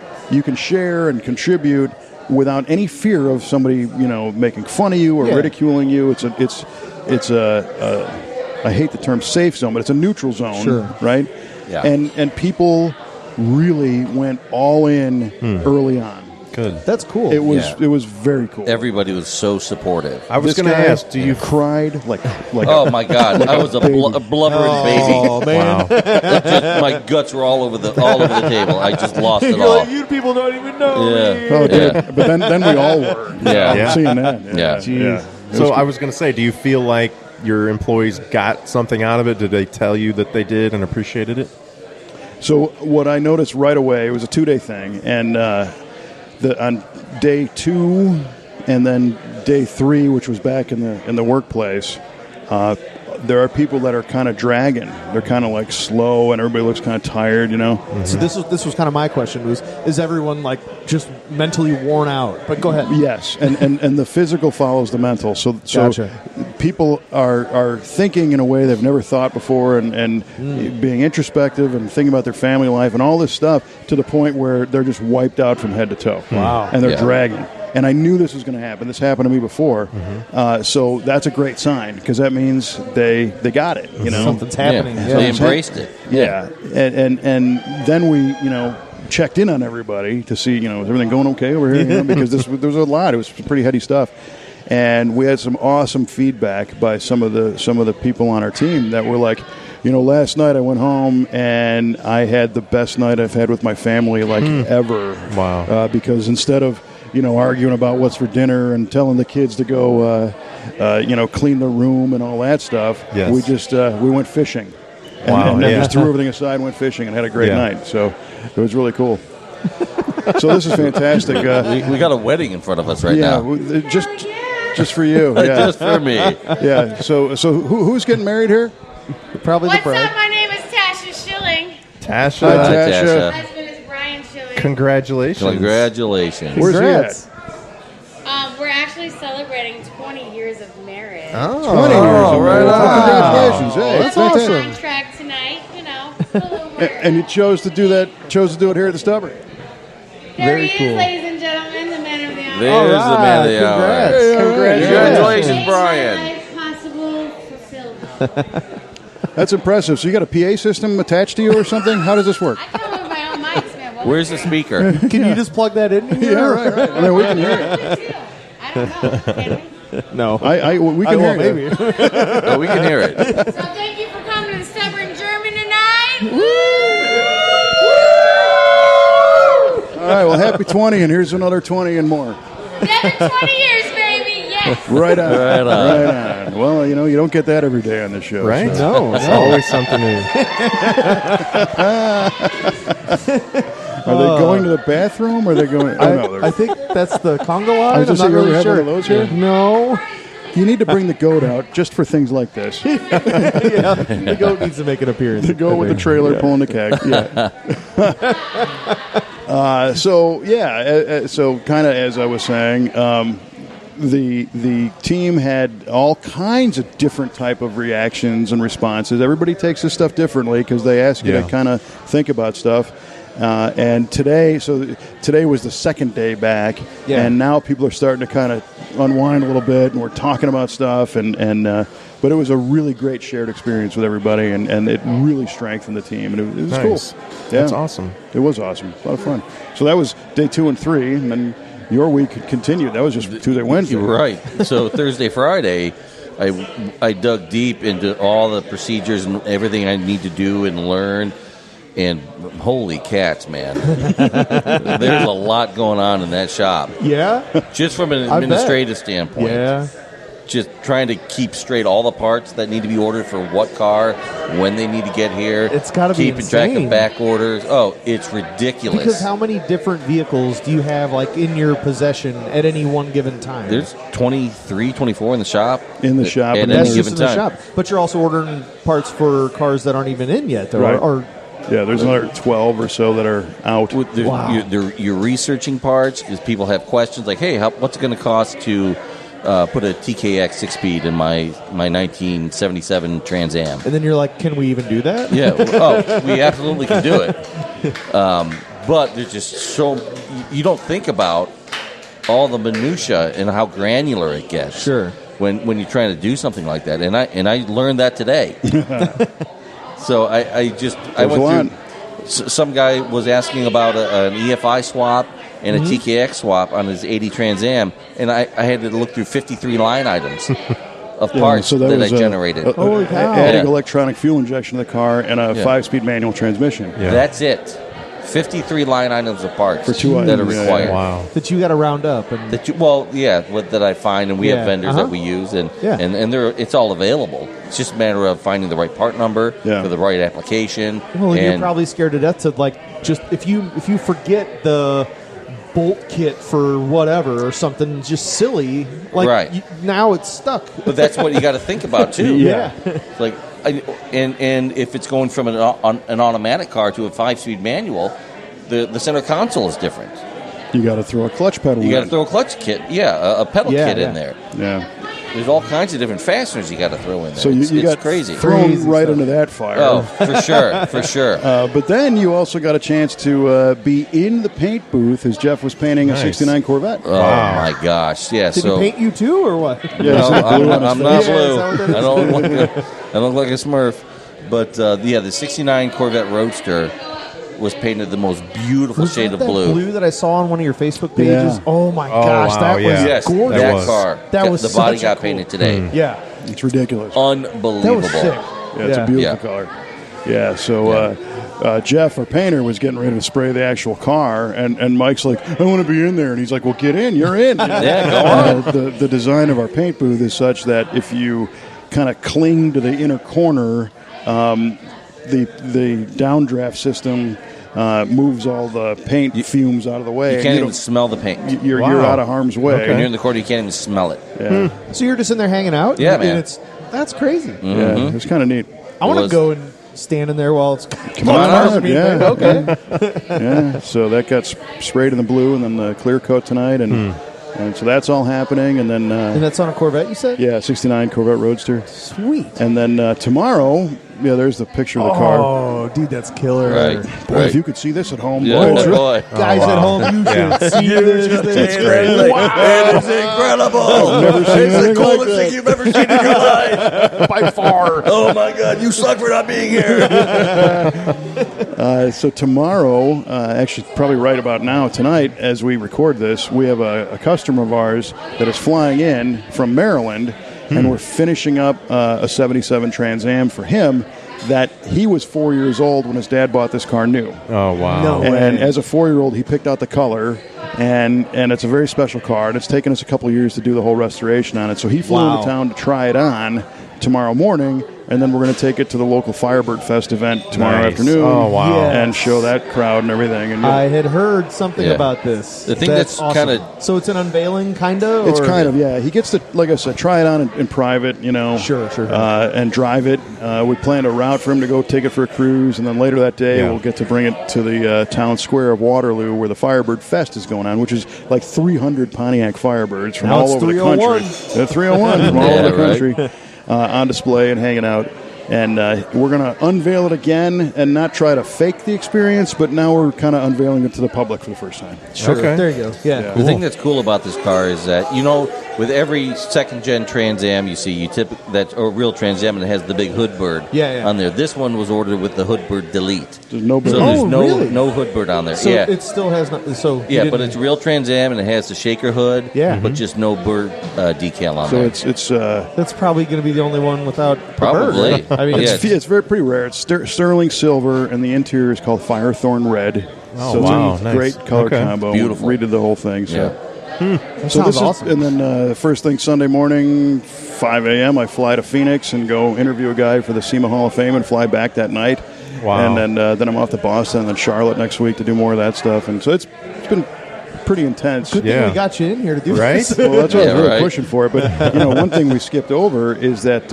S1: share and contribute without any fear of somebody making fun of you or ridiculing you. It's a I hate the term safe zone, but it's a neutral zone, right?
S2: Yeah.
S1: And people really went all in early on.
S4: Good.
S3: That's cool.
S1: It was very cool.
S2: Everybody was so supportive.
S4: I was going to ask, do you
S1: cried like
S2: oh my God, I was a blubbering baby.
S3: Oh man,
S2: My guts were all over the table. I just lost it
S3: You're
S2: all.
S3: like, you people don't even know me.
S1: Oh, dude. But then we all were.
S2: Yeah.
S1: Seeing that.
S2: Yeah.
S4: So I was going to say, do you feel like your employees got something out of it? Did they tell you that they did and appreciated it?
S1: So what I noticed right away, it was a 2-day thing, and on day 2 and then day 3, which was back in the workplace, there are people that are kind of dragging. They're kind of like slow, and everybody looks kind of tired,
S3: Mm-hmm. So this was kind of my question: is everyone like just mentally worn out? But go ahead.
S1: Yes, and the physical follows the mental. So
S3: Gotcha.
S1: people are thinking in a way they've never thought before, and being introspective and thinking about their family life and all this stuff to the point where they're just wiped out from head to toe.
S3: Wow.
S1: And they're dragging. And I knew this was going to happen. This happened to me before. So that's a great sign because that means they got it.
S3: Something's happening.
S2: Yeah. They embraced it.
S1: Yeah. And then we checked in on everybody to see is everything going okay over here? Because there was a lot. It was pretty heady stuff. And we had some awesome feedback by some of the people on our team that were like, last night I went home and I had the best night I've had with my family ever.
S4: Wow.
S1: Because instead of arguing about what's for dinner and telling the kids to go, clean the room and all that stuff.
S4: Yes.
S1: We just we went fishing, and then just threw everything aside and went fishing and had a great night. So it was really cool. So this is fantastic.
S2: We got a wedding in front of us now.
S1: Just for you. Yeah.
S2: Just for me.
S1: Yeah. So who's getting married here?
S3: Probably
S5: What's
S3: the bride.
S5: up? My name is Tasha Schilling.
S4: Tasha,
S1: Hi,
S5: My
S1: Tasha.
S5: husband is Brian Schilling.
S4: congratulations.
S2: Congratulations.
S1: Where's he
S3: Congrats.
S1: at?
S5: We're actually celebrating 20 years of marriage.
S1: 20 years.
S2: right on.
S1: Congratulations. Hey,
S3: That's
S1: fantastic.
S3: awesome.
S5: Contract tonight, a little more.
S1: And you chose to do that. Chose to do it here at the Stubborn.
S5: Here
S3: Very
S5: he
S3: cool.
S5: is, ladies and gentlemen, the man of the hour.
S2: There's the man of the hour.
S3: Congrats.
S2: Congratulations,
S5: Make
S2: Brian.
S5: my life possible, fulfilled.
S1: That's impressive. So you got a PA system attached to you or something? How does this work?
S5: I come with my own mics, man. What
S2: Where's the speaker?
S3: Can you just plug that in here?
S1: Yeah, right. I mean, we can hear it.
S5: we do? I don't know. Can we?
S3: No.
S1: We can hear
S3: maybe.
S1: it.
S2: Oh, we can hear it.
S5: So thank you for coming to the Stubborn German tonight.
S1: All right. Well, happy 20, and here's another 20 and more.
S5: 20 years, baby. Yes.
S1: Right on.
S2: Right on.
S1: Right on. Well, you don't get that every day on this show.
S4: Right?
S1: so-
S3: No.
S4: It's always something new.
S1: Are they going to the bathroom? Or are they going? Oh, no.
S3: I think that's the Congo line.
S1: I was
S3: I'm
S1: just
S3: not
S1: saying, you ever
S3: really
S1: have
S3: sure.
S1: one of those here?
S3: No.
S1: You need to bring the goat out just for things like this.
S3: Yeah. The goat needs to make an appearance.
S1: To go with the trailer pulling the keg. Yeah. So kind of as I was saying, the team had all kinds of different type of reactions and responses. Everybody takes this stuff differently because they ask you to kind of think about stuff. And today was the second day back, and now people are starting to kind of unwind a little bit, and we're talking about stuff, but it was a really great shared experience with everybody, and it really strengthened the team, and it was
S4: Nice.
S1: cool.
S4: That's awesome.
S1: It was awesome. A lot of fun. So that was day 2 and 3, and then your week continued. That was just Tuesday, Wednesday.
S2: You're right. So Thursday, Friday, I dug deep into all the procedures and everything I need to do and learn. And holy cats, man. There's a lot going on in that shop.
S3: Yeah?
S2: Just from an administrative standpoint.
S3: Yeah.
S2: Just trying to keep straight all the parts that need to be ordered for what car, when they need to get here.
S3: It's got to be
S2: keeping track
S3: insane.
S2: of back orders. Oh, it's ridiculous.
S3: Because how many different vehicles do you have like in your possession at any one given time?
S2: There's 23, 24 in the shop.
S1: In the shop.
S2: At
S1: And
S3: That's
S2: any
S3: just
S2: given
S3: in the
S2: time.
S3: shop. But you're also ordering parts for cars that aren't even in yet, though.
S1: Right.
S3: Or
S1: Yeah, there's another 12 or so that are out.
S3: Wow.
S2: You're researching parts because people have questions like, hey, what's it going to cost to put a TKX 6-speed in my 1977 Trans Am?
S3: and then you're like, can we even do that?
S2: Yeah, we absolutely can do it. But there's just so you don't think about all the minutia and how granular it gets.
S3: Sure.
S2: When you're trying to do something like that, and I learned that today. So I went through. Some guy was asking about an EFI swap and a TKX swap on his 80 Trans Am, and I had to look through 53 line items of parts
S1: so
S2: that I
S1: was
S2: generated.
S3: Holy cow.
S1: Adding
S2: Yeah.
S1: electronic fuel injection to the car and a
S2: Yeah.
S1: 5-speed manual transmission.
S4: Yeah.
S2: That's it. 53 line items of parts
S1: For 2
S2: that are
S1: items, yeah,
S2: required.
S1: yeah.
S4: Wow.
S3: That you got to round up. And
S2: That I find, and we
S3: Yeah,
S2: have vendors that we use, and it's all available. It's just a matter of finding the right part number
S1: Yeah.
S2: for the right application.
S3: well, you're
S2: and
S3: probably scared to death to like just if you forget the bolt kit for whatever or something just silly, like
S2: Right.
S3: now it's stuck.
S2: but that's what you got to think about too.
S3: Yeah.
S2: It's like, and if it's going from an automatic car to a 5-speed manual, the center console is different.
S1: You got to throw a clutch pedal
S2: You
S1: in.
S2: got to throw a clutch kit, a pedal
S3: Yeah,
S2: kit
S3: yeah.
S2: in there.
S1: Yeah.
S2: There's all kinds of different fasteners you got to throw in there.
S1: So you
S2: it's
S1: got
S2: crazy.
S1: thrown
S3: Crazy
S1: right
S3: stuff.
S1: into that fire.
S2: Oh, for sure.
S1: But then you also got a chance to be in the paint booth as Jeff was painting a
S4: Nice.
S1: 69 Corvette.
S2: Oh my gosh! Yeah.
S3: Did
S2: so
S3: he paint you too, or what?
S1: Yeah,
S2: no,
S1: it's blue on his
S2: I'm
S1: face.
S2: not
S3: Yeah, is
S2: blue.
S3: that what that is?
S2: I don't look like a Smurf. But the '69 Corvette Roadster was painted the most beautiful
S3: Was
S2: shade
S3: that
S2: of blue.
S3: that I saw on one of your Facebook pages?
S1: Yeah.
S3: Oh my
S4: Oh,
S3: gosh,
S4: wow,
S3: that was
S4: yeah.
S2: Yes,
S3: gorgeous.
S2: that
S4: was.
S2: car.
S3: That was
S2: the body
S3: such a
S2: got
S3: cool-
S2: painted today.
S3: Yeah,
S1: It's ridiculous.
S2: Unbelievable.
S3: that was sick.
S1: Yeah, it's a beautiful
S2: Yeah.
S1: color. Yeah, so Jeff, our painter, was getting ready to spray the actual car, and Mike's like, I want to be in there. And he's like, well, get in. You're in.
S2: Yeah, go on.
S1: The design of our paint booth is such that if you kind of cling to the inner corner, the downdraft system moves all the paint fumes out of the way.
S2: You
S1: and
S2: can't
S1: you
S2: even smell the paint.
S1: you're
S4: Wow.
S1: out of harm's way.
S2: When you're in the corner, you can't even smell it.
S1: Yeah,
S3: So you're just in there hanging out?
S2: Yeah,
S3: and
S2: man.
S3: That's crazy.
S1: yeah, it's kind of neat.
S3: I want to
S2: was-
S3: go and stand in there while it's
S1: Come on
S3: cars
S1: out,
S3: are being
S1: yeah.
S3: painted. Okay.
S1: Yeah, so that got sprayed in the blue and then the clear coat tonight, and so that's all happening. And then,
S3: And that's on a Corvette, you said?
S1: yeah, 69 Corvette Roadster.
S3: Sweet.
S1: And then tomorrow, yeah, there's the picture of the car.
S3: Oh, dude, that's killer.
S2: Right.
S1: Boy, if you could see this at home,
S2: Yeah,
S1: boy, it's really-
S2: boy.
S3: Guys at home, you should see this. It's
S2: It
S3: Wow.
S2: is incredible.
S1: never seen
S2: It's the
S1: anything like
S2: coolest
S1: that.
S2: thing you've ever seen in your life.
S3: By far.
S2: Oh my God, you suck for not being here.
S1: So tomorrow, actually probably right about now, tonight, as we record this, we have a customer of ours that is flying in from Maryland, and we're finishing up a 77 Trans Am for him that he was 4 years old when his dad bought this car new.
S4: Oh, wow.
S3: No.
S1: And
S3: way.
S1: as a 4-year-old, he picked out the color, and it's a very special car, and it's taken us a couple of years to do the whole restoration on it. So he flew
S3: Wow.
S1: into town to try it on tomorrow morning, and then we're going to take it to the local Firebird Fest event tomorrow
S4: Nice.
S1: afternoon.
S4: Oh, wow.
S3: Yes.
S1: And show that crowd and everything. And
S3: I had heard something
S2: Yeah.
S3: about this.
S2: The thing that's
S3: awesome.
S2: kinda-
S3: So it's an unveiling, kind of?
S1: it's kind of, yeah. He gets to, like I said, try it on in private,
S3: Sure.
S1: and drive it. We planned a route for him to go take it for a cruise, and then later that day
S4: Yeah.
S1: we'll get to bring it to the town square of Waterloo where the Firebird Fest is going on, which is like 300 Pontiac Firebirds from
S3: Now
S1: all
S3: it's
S1: over the
S3: 301.
S1: country. 301 from all
S2: Yeah,
S1: over the
S2: right.
S1: country on display and hanging out. And we're going to unveil it again and not try to fake the experience, but now we're kind of unveiling it to the public for the first time.
S3: Sure.
S4: Okay.
S3: There you go. Yeah.
S2: The thing that's cool about this car is that, with every second-gen Trans Am you see, that's a real Trans Am, and it has the big hood bird
S3: Yeah.
S2: on there. This one was ordered with the hood bird delete.
S1: There's no bird.
S2: So there's
S3: really?
S2: no hood bird on there.
S3: So
S2: yeah.
S3: it still has not. So you
S2: Yeah,
S3: didn't-
S2: but it's real Trans Am, and it has the shaker hood,
S3: Yeah.
S2: but just no bird decal on
S1: So
S2: there.
S1: it's
S3: that's probably going to be the only one without a
S2: Probably.
S3: bird, right? I mean,
S2: Yeah.
S1: it's very pretty rare. It's sterling silver, and the interior is called Firethorn red.
S4: Oh,
S1: so it's
S4: wow,
S1: a
S4: nice.
S1: great color
S4: Okay.
S1: combo.
S2: Beautiful.
S1: We redid the whole thing. So.
S2: Yeah.
S3: that
S1: So
S3: sounds
S1: this is,
S3: awesome.
S1: and then first thing Sunday morning, 5 a.m., I fly to Phoenix and go interview a guy for the SEMA Hall of Fame and fly back that night.
S4: Wow.
S1: And then I'm off to Boston and then Charlotte next week to do more of that stuff. And so it's been pretty intense.
S3: Good thing
S4: Yeah.
S3: we got you in here to do
S4: Right?
S3: this.
S1: Well, that's what I
S2: Yeah,
S1: was really
S2: right.
S1: pushing for. But one thing we skipped over is that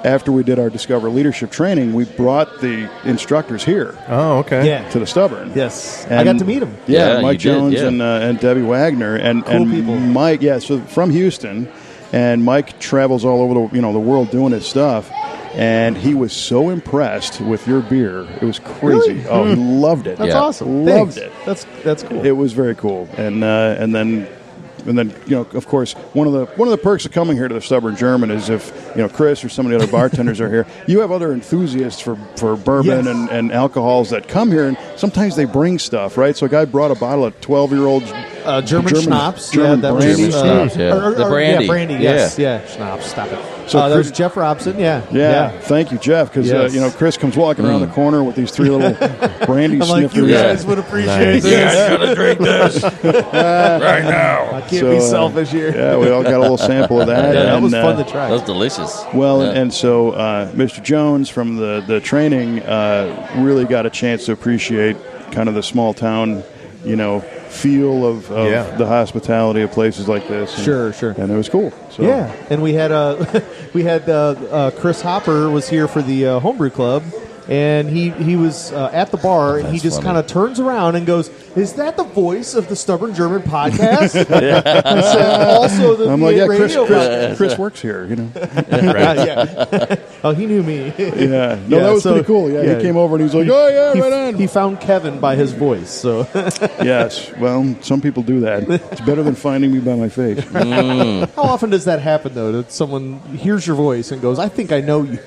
S1: after we did our Discover Leadership training, we brought the instructors here
S4: Oh, okay.
S3: Yeah.
S1: to the Stubborn.
S3: Yes. I
S1: And-
S3: got to meet him.
S1: Yeah,
S2: Yeah,
S1: Mike
S2: you did,
S1: Jones
S2: yeah.
S1: and Debbie Wagner and
S3: people.
S1: Mike. Yeah, so from Houston, and Mike travels all over the world doing his stuff, and he was so impressed with your beer. It was crazy.
S3: Really?
S1: Oh, he loved it.
S3: That's
S2: Yeah.
S3: awesome.
S1: Loved
S3: Thanks.
S1: it.
S3: That's cool.
S1: It was very cool, and then. And then, of course, one of the perks of coming here to the Stubborn German is if Chris or some of the other bartenders are here, you have other enthusiasts for bourbon
S3: Yes.
S1: and alcohols that come here, and sometimes they bring stuff, right? So a guy brought a bottle of 12-year-old
S3: German schnapps.
S1: German
S3: that
S1: brandy.
S3: was,
S2: Schnapps, yeah. The brandy.
S3: Yeah, brandy, yes. Yeah, schnapps. Stop it.
S1: So
S3: That was
S1: Chris-
S3: Jeff Robson, yeah.
S1: Yeah, thank you, Jeff, because
S3: Yes.
S1: Chris comes walking around the corner with these 3 little brandy
S3: I'm like,
S1: sniffers.
S3: you guys would appreciate
S4: Nice.
S3: this.
S2: gotta drink this right now.
S3: I can't be selfish here.
S1: Yeah, we all got a little sample of that.
S3: Yeah, that
S1: and,
S3: was fun to try.
S2: That was delicious.
S1: Well,
S2: Yeah.
S1: and so Mr. Jones from the training really got a chance to appreciate kind of the small town, feel of
S4: Yeah.
S1: the hospitality of places like this. And,
S3: Sure.
S1: And it was cool. So.
S3: Yeah, and we had Chris Hopper was here for the homebrew club, and he was at the bar, and he
S2: That's
S3: just
S2: funny.
S3: kind of turns around and goes, "Is that the voice of the Stubborn German podcast?" I said, "Also the
S1: I'm like,
S3: VA
S1: yeah,
S3: radio
S1: Chris works here,
S3: yeah. Oh, he knew me.
S1: Yeah. No,
S3: Yeah,
S1: that was
S3: so-
S1: pretty cool. Yeah,
S3: yeah.
S1: he came over and he was like, oh, yeah,
S3: He,
S1: right on.
S3: he found Kevin by his voice, so
S1: Yes. Well, some people do that. It's better than finding me by my face.
S3: how often does that happen though? That someone hears your voice and goes, "I think I know you."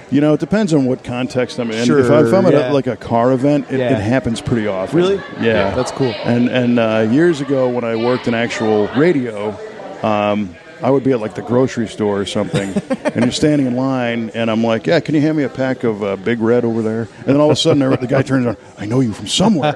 S1: It depends on what context I'm in.
S3: Sure,
S1: if I'm at
S3: yeah.
S1: like a car event, it
S3: Yeah.
S1: happens pretty often.
S3: Really?
S1: Yeah.
S3: That's cool.
S1: And years ago when I worked in actual radio, I would be at like the grocery store or something, and you're standing in line, and I'm like, yeah, can you hand me a pack of Big Red over there? And then all of a sudden the guy turns around, I know you from somewhere.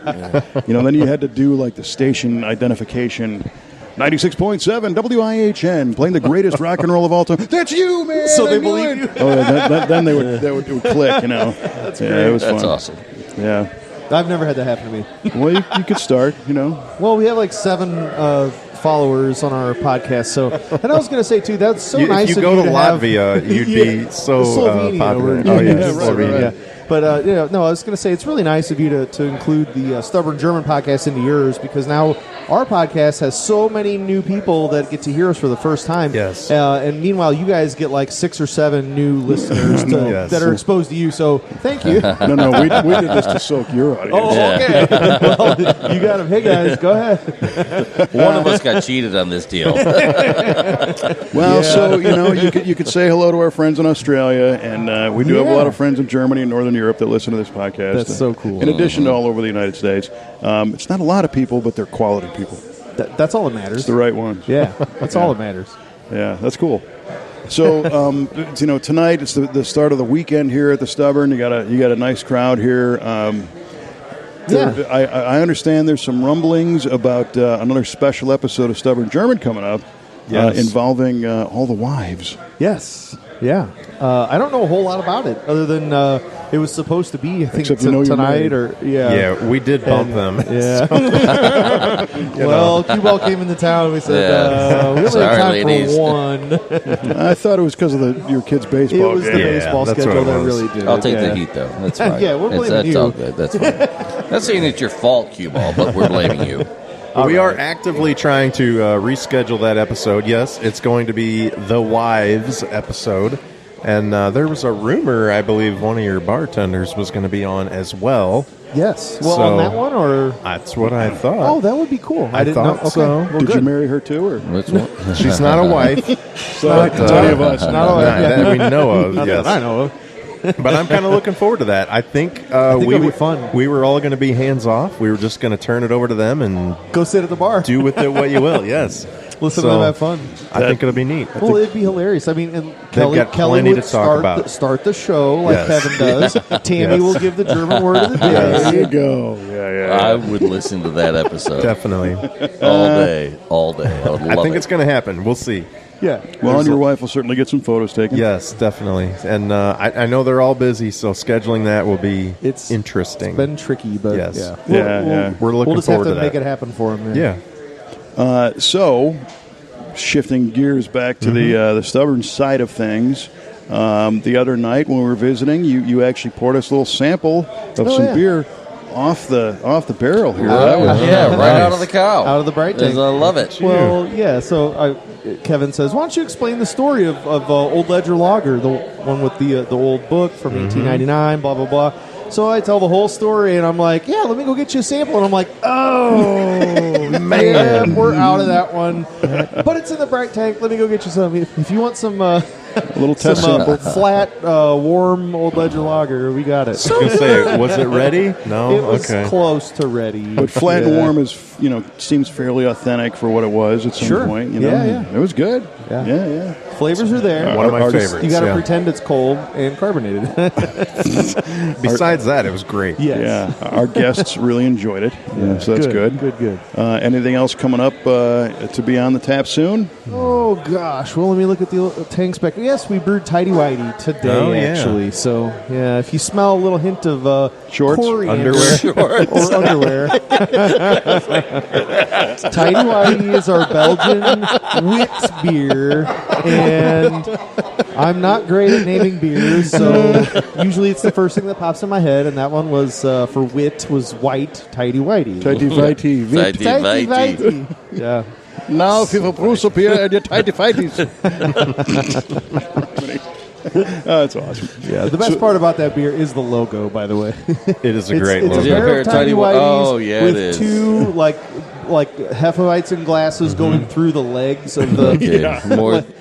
S1: Then you had to do like the station identification. 96.7 WIHN, playing the greatest rock and roll of all time. That's you, man.
S3: So they
S1: I knew
S3: believe
S1: it. Oh, yeah, then it would click, That's
S3: great.
S1: Yeah, it was
S2: That's
S1: fun.
S2: awesome.
S1: Yeah.
S3: I've never had that happen to me.
S1: Well, you could start,
S3: Well, we have like 7 followers on our podcast, so and I was going to say too, that's so nice
S4: If
S3: of
S4: you go
S3: you
S4: to
S3: have
S4: Latvia, you'd be so
S3: Slovenia
S4: popular.
S3: over-
S4: Oh, yes,
S1: Yeah, right,
S4: Slovenia.
S1: right.
S3: But no, I was going to say it's really nice of you to include the Stubborn German podcast into yours, because now our podcast has so many new people that get to hear us for the first time.
S4: Yes.
S3: And meanwhile, you guys get like 6 or 7 new listeners
S4: Yes.
S3: that are exposed to you. So thank you.
S1: No, we did this to soak your audience.
S3: Oh, okay. Well, you got them. Hey guys, go ahead.
S2: One of us got cheated on this deal.
S1: Well, so you could say hello to our friends in Australia, and we do have a lot of friends in Germany and Northern Europe that listen to this podcast.
S3: That's so cool.
S1: In addition to all over the United States, it's not a lot of people, but they're quality people.
S3: That's all that matters.
S1: The right ones.
S3: Yeah, that's all that matters.
S1: Yeah, that's cool. So tonight it's the start of the weekend here at the Stubborn. You got a nice crowd here.
S3: Yeah.
S1: I understand there's some rumblings about another special episode of Stubborn German coming up,
S4: Yes.
S1: involving all the wives.
S3: Yes. Yeah. I don't know a whole lot about it other than it was supposed to be, I think,
S1: Except you know you're
S3: tonight
S1: married.
S3: or
S4: Yeah, we did bump them.
S3: Yeah. Well, Q-Ball came into town. And we said,
S2: Yeah.
S3: we only
S2: Sorry,
S3: have time
S2: ladies.
S3: for one.
S1: I thought it was because of your kid's baseball
S3: It was
S1: game.
S3: the
S4: Yeah,
S3: baseball
S4: that's what
S3: schedule
S4: it
S3: that
S4: was.
S3: really did
S2: I'll
S3: it,
S2: take
S3: yeah.
S2: the heat, though. That's fine.
S3: Yeah, we're blaming
S2: That's
S3: you.
S2: all good. That's fine. Not saying it's your fault, Q-Ball, but we're blaming you.
S4: We are actively trying to reschedule that episode. Yes, it's going to be the Wives episode. And there was a rumor, I believe one of your bartenders was going to be on as well.
S3: Yes. Well,
S4: So-
S3: on that one, or
S4: That's what I thought.
S3: oh, that would be cool. I didn't know.
S4: thought
S3: Okay.
S4: so.
S3: Well,
S1: Did
S3: good.
S1: you marry her too, or
S2: Which one?
S4: She's not a wife.
S1: not any of us?
S3: Not all
S4: Not
S3: yeah.
S4: that we know of,
S3: Not
S4: yes.
S3: that I know of.
S4: But I'm kind of looking forward to that. I think,
S3: think
S4: we
S3: it'll be
S4: were
S3: fun.
S4: We were all going to be hands off. We were just going to turn it over to them and
S3: Go sit at the bar.
S4: do with it what you will. Yes,
S3: Listen
S4: So,
S3: to them have fun.
S4: I think it'll be neat.
S3: Well, it'd be hilarious. I mean, and Kelly
S4: got
S3: Kelly
S4: plenty
S3: would
S4: to talk
S3: start
S4: about.
S3: start the show like
S4: Yes.
S3: Kevin does. Tammy
S4: Yes.
S3: will give the German word of the day.
S1: There you go. Yeah.
S2: I would listen to that episode
S4: Definitely.
S2: all day. I would
S4: I
S2: love
S4: think
S2: it.
S4: it's going to happen. We'll see.
S3: Yeah.
S1: Well, and your wife will certainly get some photos taken.
S4: Yes, definitely. And I know they're all busy, so scheduling that will be
S3: It's
S4: interesting.
S3: been tricky, but
S4: Yes.
S3: yeah.
S1: Yeah.
S4: We're looking
S3: We'll just
S4: forward
S3: have to
S4: to
S3: make
S4: that.
S3: it happen for him.
S4: Yeah.
S1: So, shifting gears back to the stubborn side of things. The other night when we were visiting, you actually poured us a little sample of some
S3: yeah.
S1: beer off the barrel here. That was
S2: Yeah, right out of the cow.
S3: Out of the bright tank.
S2: I love it.
S3: Well, yeah. So Kevin says, "Why don't you explain the story of Old Ledger Lager, the one with the old book from 1899, blah blah blah." So I tell the whole story, and I'm like, "Yeah, let me go get you a sample." And I'm like, "Oh man, we're out of that one." But it's in the bright tank. Let me go get you some. If you want some
S1: a little test
S3: some
S1: sample.
S3: flat, warm Old Ledger Lager, we got it.
S4: I was going to say, was it ready? No?
S3: It was
S4: Okay.
S3: close to ready.
S1: But flat and
S3: Yeah.
S1: warm is, seems fairly authentic for what it was at some
S3: Sure.
S1: point.
S3: Yeah.
S1: It was good.
S3: Yeah.
S1: Yeah.
S3: Flavors are there.
S4: One of my
S1: Artists-
S4: favorites.
S3: You got to
S4: yeah.
S3: pretend it's cold and carbonated.
S4: Besides that, it was great.
S3: Yes.
S1: Yeah. Our guests really enjoyed it. Yeah, so that's good.
S3: Good.
S1: Anything else coming up to be on the tap soon?
S3: Oh gosh. Well, let me look at the tank spec. Yes, we brewed Tidy Whitey today,
S4: Oh, yeah.
S3: actually. So yeah, if you smell a little hint of
S1: Shorts?
S3: coriander
S4: Underwear?
S3: or underwear, Tidy Whitey is our Belgian wit beer, and I'm not great at naming beers, so usually it's the first thing that pops in my head, and that one was for wit was white Tidy Whitey.
S1: Tidy Whitey.
S2: Tidy
S3: Tidy
S2: Whitey.
S3: Whitey. Yeah.
S1: Now, people Bruce up here and your tidy fighties. That's awesome.
S3: Yeah, the best part about that beer is the logo, by the way.
S4: It is a great
S3: it's
S4: logo.
S3: a pair of Tidy Whities
S2: Oh, yeah,
S3: with
S2: it is.
S3: two like Hefeweizen glasses going through the legs of the.
S2: Okay,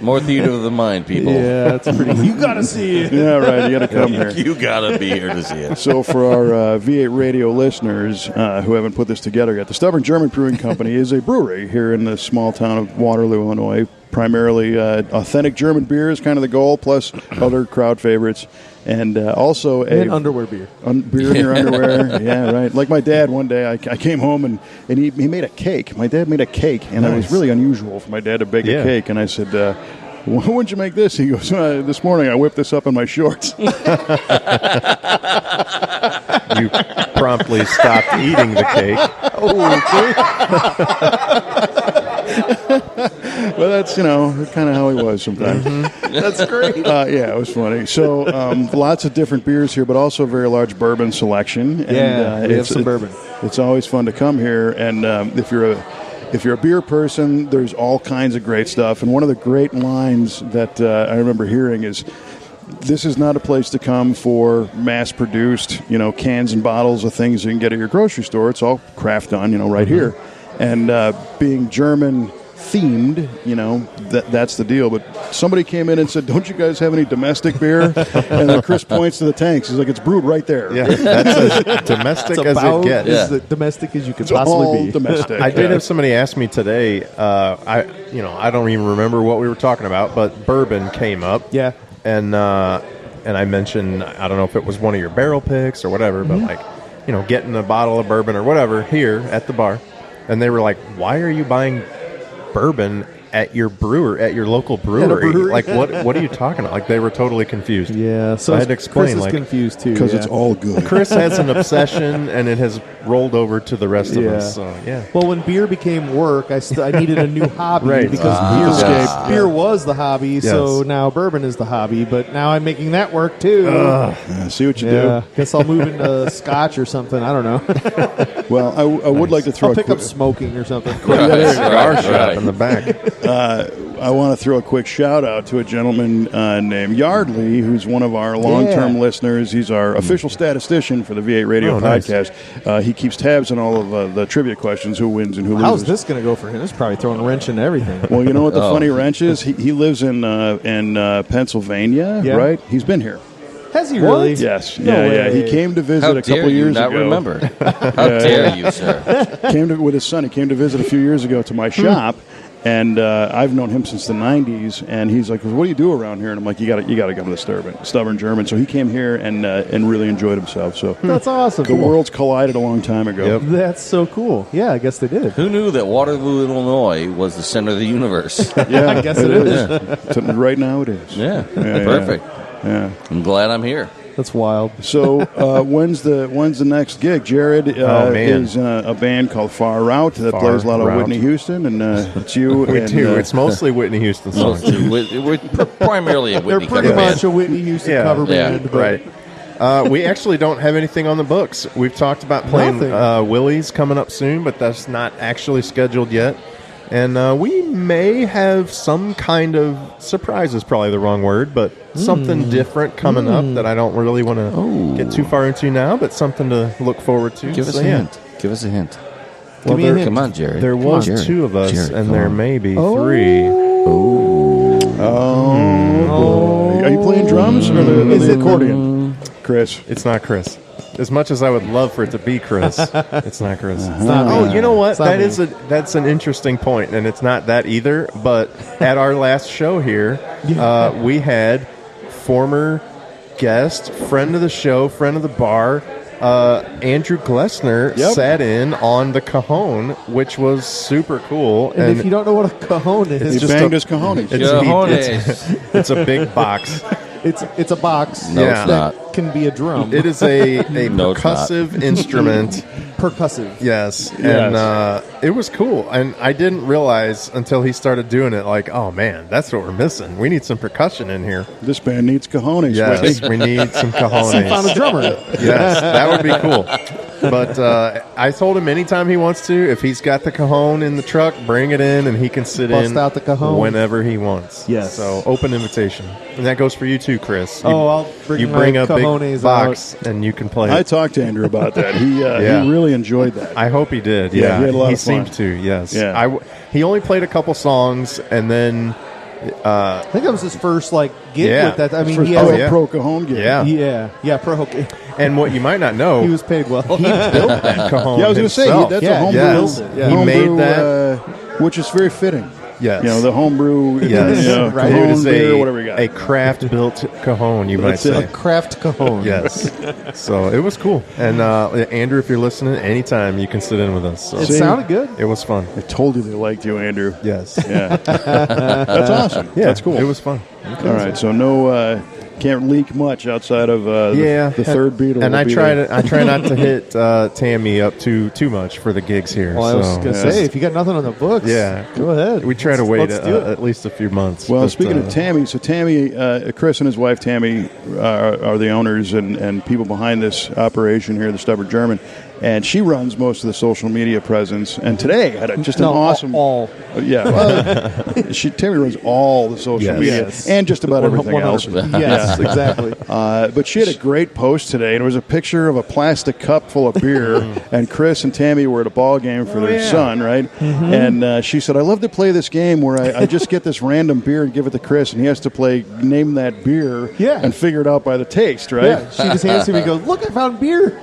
S2: more theater of the mind, people.
S3: Yeah, that's pretty. You gotta see it.
S1: Yeah, right. You got to come here.
S2: You gotta be here to see it.
S1: So for our V8 radio listeners who haven't put this together yet, the Stubborn German Brewing Company is a brewery here in the small town of Waterloo, Illinois. Primarily authentic German beer is kind of the goal, plus other crowd favorites. And also
S3: And underwear beer.
S1: beer in your underwear. Yeah, right. Like my dad one day, I came home and he made a cake. My dad made a cake, and it was really unusual for my dad to bake a
S4: Yeah.
S1: cake. And I said, when would you make this? He goes, this morning I whipped this up in my shorts.
S4: You promptly stopped eating the cake.
S1: Well, that's, kind of how he was sometimes.
S3: That's great.
S1: Yeah, it was funny. So lots of different beers here, but also a very large bourbon selection. And,
S3: Yeah, we have some bourbon.
S1: It's always fun to come here, and if you're a beer person, there's all kinds of great stuff. And one of the great lines that I remember hearing is, this is not a place to come for mass-produced, cans and bottles of things you can get at your grocery store. It's all craft done, right here. And being German themed, that's the deal. But somebody came in and said, "Don't you guys have any domestic beer?" And then Chris points to the tanks. He's like, "It's brewed right there."
S4: Yeah, that's as domestic
S3: It's
S4: as
S3: about
S4: it gets.
S3: as domestic as you could
S1: It's all
S3: possibly be.
S1: domestic.
S4: I did
S1: Yeah.
S4: have somebody ask me today. I don't even remember what we were talking about, but bourbon came up.
S3: Yeah.
S4: and I mentioned, I don't know if it was one of your barrel picks or whatever, but getting a bottle of bourbon or whatever here at the bar, and they were like, "Why are you buying bourbon at your local brewery.
S3: brewery.
S4: Like, what are you talking about? Like, they were totally confused.
S3: Yeah, so
S4: I had to explain,
S3: Chris is
S4: like,
S3: confused too
S1: Because it's all good.
S4: Chris has an obsession, and it has rolled over to the rest of
S3: Yeah.
S4: us. So, yeah.
S3: Well, when beer became work, I needed a new hobby
S4: Right.
S3: because beer was the hobby, so
S4: Yes.
S3: now bourbon is the hobby. But now I'm making that work too.
S1: Yeah, see what you
S3: Yeah,
S1: do.
S3: guess I'll move into Scotch or something. I don't know.
S1: Well, I would like to throw
S3: I'll
S1: a
S3: pick
S1: quick,
S3: up smoking or something.
S4: Cigar shop in the back.
S1: I want to throw a quick shout out to a gentleman named Yardley, who's one of our long-term listeners. He's our official statistician for the V8 Radio
S4: nice.
S1: podcast. He keeps tabs on all of the trivia questions, who wins and who loses.
S3: How's this going to go for him? This is probably throwing a wrench into everything.
S1: Well, you know what the funny wrench is? He lives in Pennsylvania,
S3: Yeah.
S1: right? He's been here.
S3: Has he really?
S1: Yes.
S3: No
S1: yeah.
S3: way.
S1: He came to visit
S2: How
S1: a couple
S2: dare you
S1: years
S2: not
S1: ago.
S2: remember? How dare you, sir?
S1: With his son. He came to visit a few years ago to my shop. And I've known him since the '90s, and he's like, well, "What do you do around here?" And I'm like, "You got to go to the Stubborn German." So he came here and really enjoyed himself. So
S3: That's awesome.
S1: the worlds collided a long time ago.
S4: Yep.
S3: That's so cool. Yeah, I guess they did.
S2: Who knew that Waterloo, Illinois was the center of the universe?
S1: Yeah,
S3: I guess it is.
S1: So right now it is.
S2: Yeah,
S1: Yeah,
S2: perfect.
S1: Yeah.
S2: I'm glad I'm here.
S3: That's wild.
S1: So when's the next gig? Jared
S4: man.
S1: is in a band called Far Out that
S4: Far
S1: plays a lot of
S4: Out.
S1: Whitney Houston, and it's you.
S4: We
S1: and,
S4: do. It's mostly Whitney Houston songs.
S2: We're primarily a
S3: They're
S2: Whitney
S3: pretty
S2: cover
S3: much
S2: band.
S3: a Whitney Houston
S4: Yeah.
S3: cover
S2: Yeah.
S3: band. But
S4: Right. We actually don't have anything on the books. We've talked about playing
S3: Nothing.
S4: Willie's coming up soon, but that's not actually scheduled yet. And we may have some kind of surprise is probably the wrong word, but something different coming up that I don't really want to get too far into now, but something to look forward to.
S2: Give us
S4: So,
S2: a
S4: yeah.
S2: hint. Give us a hint.
S3: Give me a hint.
S2: Come on, Jared.
S4: There was
S2: Jared.
S4: two of us,
S2: Jared,
S4: and
S2: come
S4: there
S2: on.
S4: may be three.
S1: boy. Are you playing drums or
S3: Is
S1: the
S3: it-
S1: accordion, Chris?
S4: It's not Chris. As much as I would love for it to be Chris, it's not Chris.
S3: It's not
S4: Oh,
S3: me.
S4: you know what?
S3: It's not
S4: That
S3: me.
S4: is that's an interesting point, and it's not that either. But at our last show here, we had former guest, friend of the show, friend of the bar, Andrew Glessner sat in on the cajon, which was super cool.
S3: And if you don't know what a cajon is,
S1: He
S4: just
S1: banged
S4: a-
S1: his cojones.
S4: it's a big box.
S3: it's a box
S2: No,
S3: that
S2: it's not.
S3: can be a drum.
S4: It is a
S2: No, it's not.
S4: percussive instrument.
S3: Percussive.
S4: Yes, and it was cool. And I didn't realize until he started doing it, like, oh man, that's what we're missing. We need some percussion in here.
S1: This band needs cojones.
S4: Yes,
S1: Whitney.
S4: we need some
S3: Found
S4: cojones.
S3: a drummer.
S4: Yes, that would be cool. But I told him anytime he wants to, if he's got the cajon in the truck, bring it in, and he can sit
S3: Bust
S4: in
S3: out the cajon.
S4: whenever he wants.
S3: Yes.
S4: So open invitation, and that goes for you too, Chris. You,
S3: I'll bring
S4: you
S3: my
S4: bring a
S3: cajones
S4: big box, and you can play.
S1: I
S4: it.
S1: talked to Andrew about that. He
S4: Yeah.
S1: really enjoyed that.
S4: I hope he did.
S1: Yeah,
S4: Yeah,
S1: he had a lot of fun.
S4: seemed to. Yes.
S1: Yeah.
S4: He only played a couple songs, and then
S3: I think that was his first gig
S4: Yeah.
S3: with that. I mean,
S1: First
S3: he
S1: pro,
S3: has
S4: yeah.
S1: pro cajon gig.
S4: yeah.
S3: pro.
S4: And what you might not know,
S3: He was paid well.
S4: he built that cajon.
S1: Yeah, I was going to say
S4: himself.
S1: that's
S3: Yeah,
S1: a homebrew.
S4: yes.
S3: Yeah.
S4: He made
S1: homebrew,
S4: that.
S1: which is very fitting.
S4: Yes.
S1: You know, the homebrew.
S4: Yes,
S1: you know,
S3: right.
S1: cajon
S4: It is
S1: beer, whatever you got.
S4: a craft-built cajon, you might
S1: That's it.
S4: say.
S3: A craft cajon.
S4: Yes. So it was cool. And Andrew, if you're listening, anytime you can sit in with us. So
S3: It
S1: See?
S3: sounded good.
S4: it was fun.
S1: I told you they liked you, Andrew.
S4: Yes.
S1: Yeah. That's awesome.
S4: Yeah,
S1: That's cool.
S4: It was fun.
S1: All right, so no, can't leak much outside of the third Beatle.
S4: And
S1: will
S4: I
S1: be
S4: try
S1: there.
S4: I try not to hit Tammy up too much for the gigs here.
S3: Well, I was
S4: so,
S3: going to
S4: yeah.
S3: say, if you got nothing on the books,
S4: Yeah.
S3: go ahead.
S4: We try to wait
S3: Let's do it.
S4: at least a few months.
S1: Well,
S4: but,
S1: speaking of Tammy, so Tammy, Chris and his wife Tammy are the owners and people behind this operation here, the Stubborn German, and she runs most of the social media presence. And today had an awesome.
S3: all.
S1: Yeah, well, Tammy runs all the social
S4: Yes.
S1: media
S3: Yes.
S1: and just about everything else.
S3: 100%. Yes, exactly.
S1: But she had a great post today, and it was a picture of a plastic cup full of beer, and Chris and Tammy were at a ball game for their son, right? And she said, I love to play this game where I just get this random beer and give it to Chris, and he has to name that beer and figure it out by the taste, right?
S3: Yeah, she just hands it to me and goes, look, I found beer.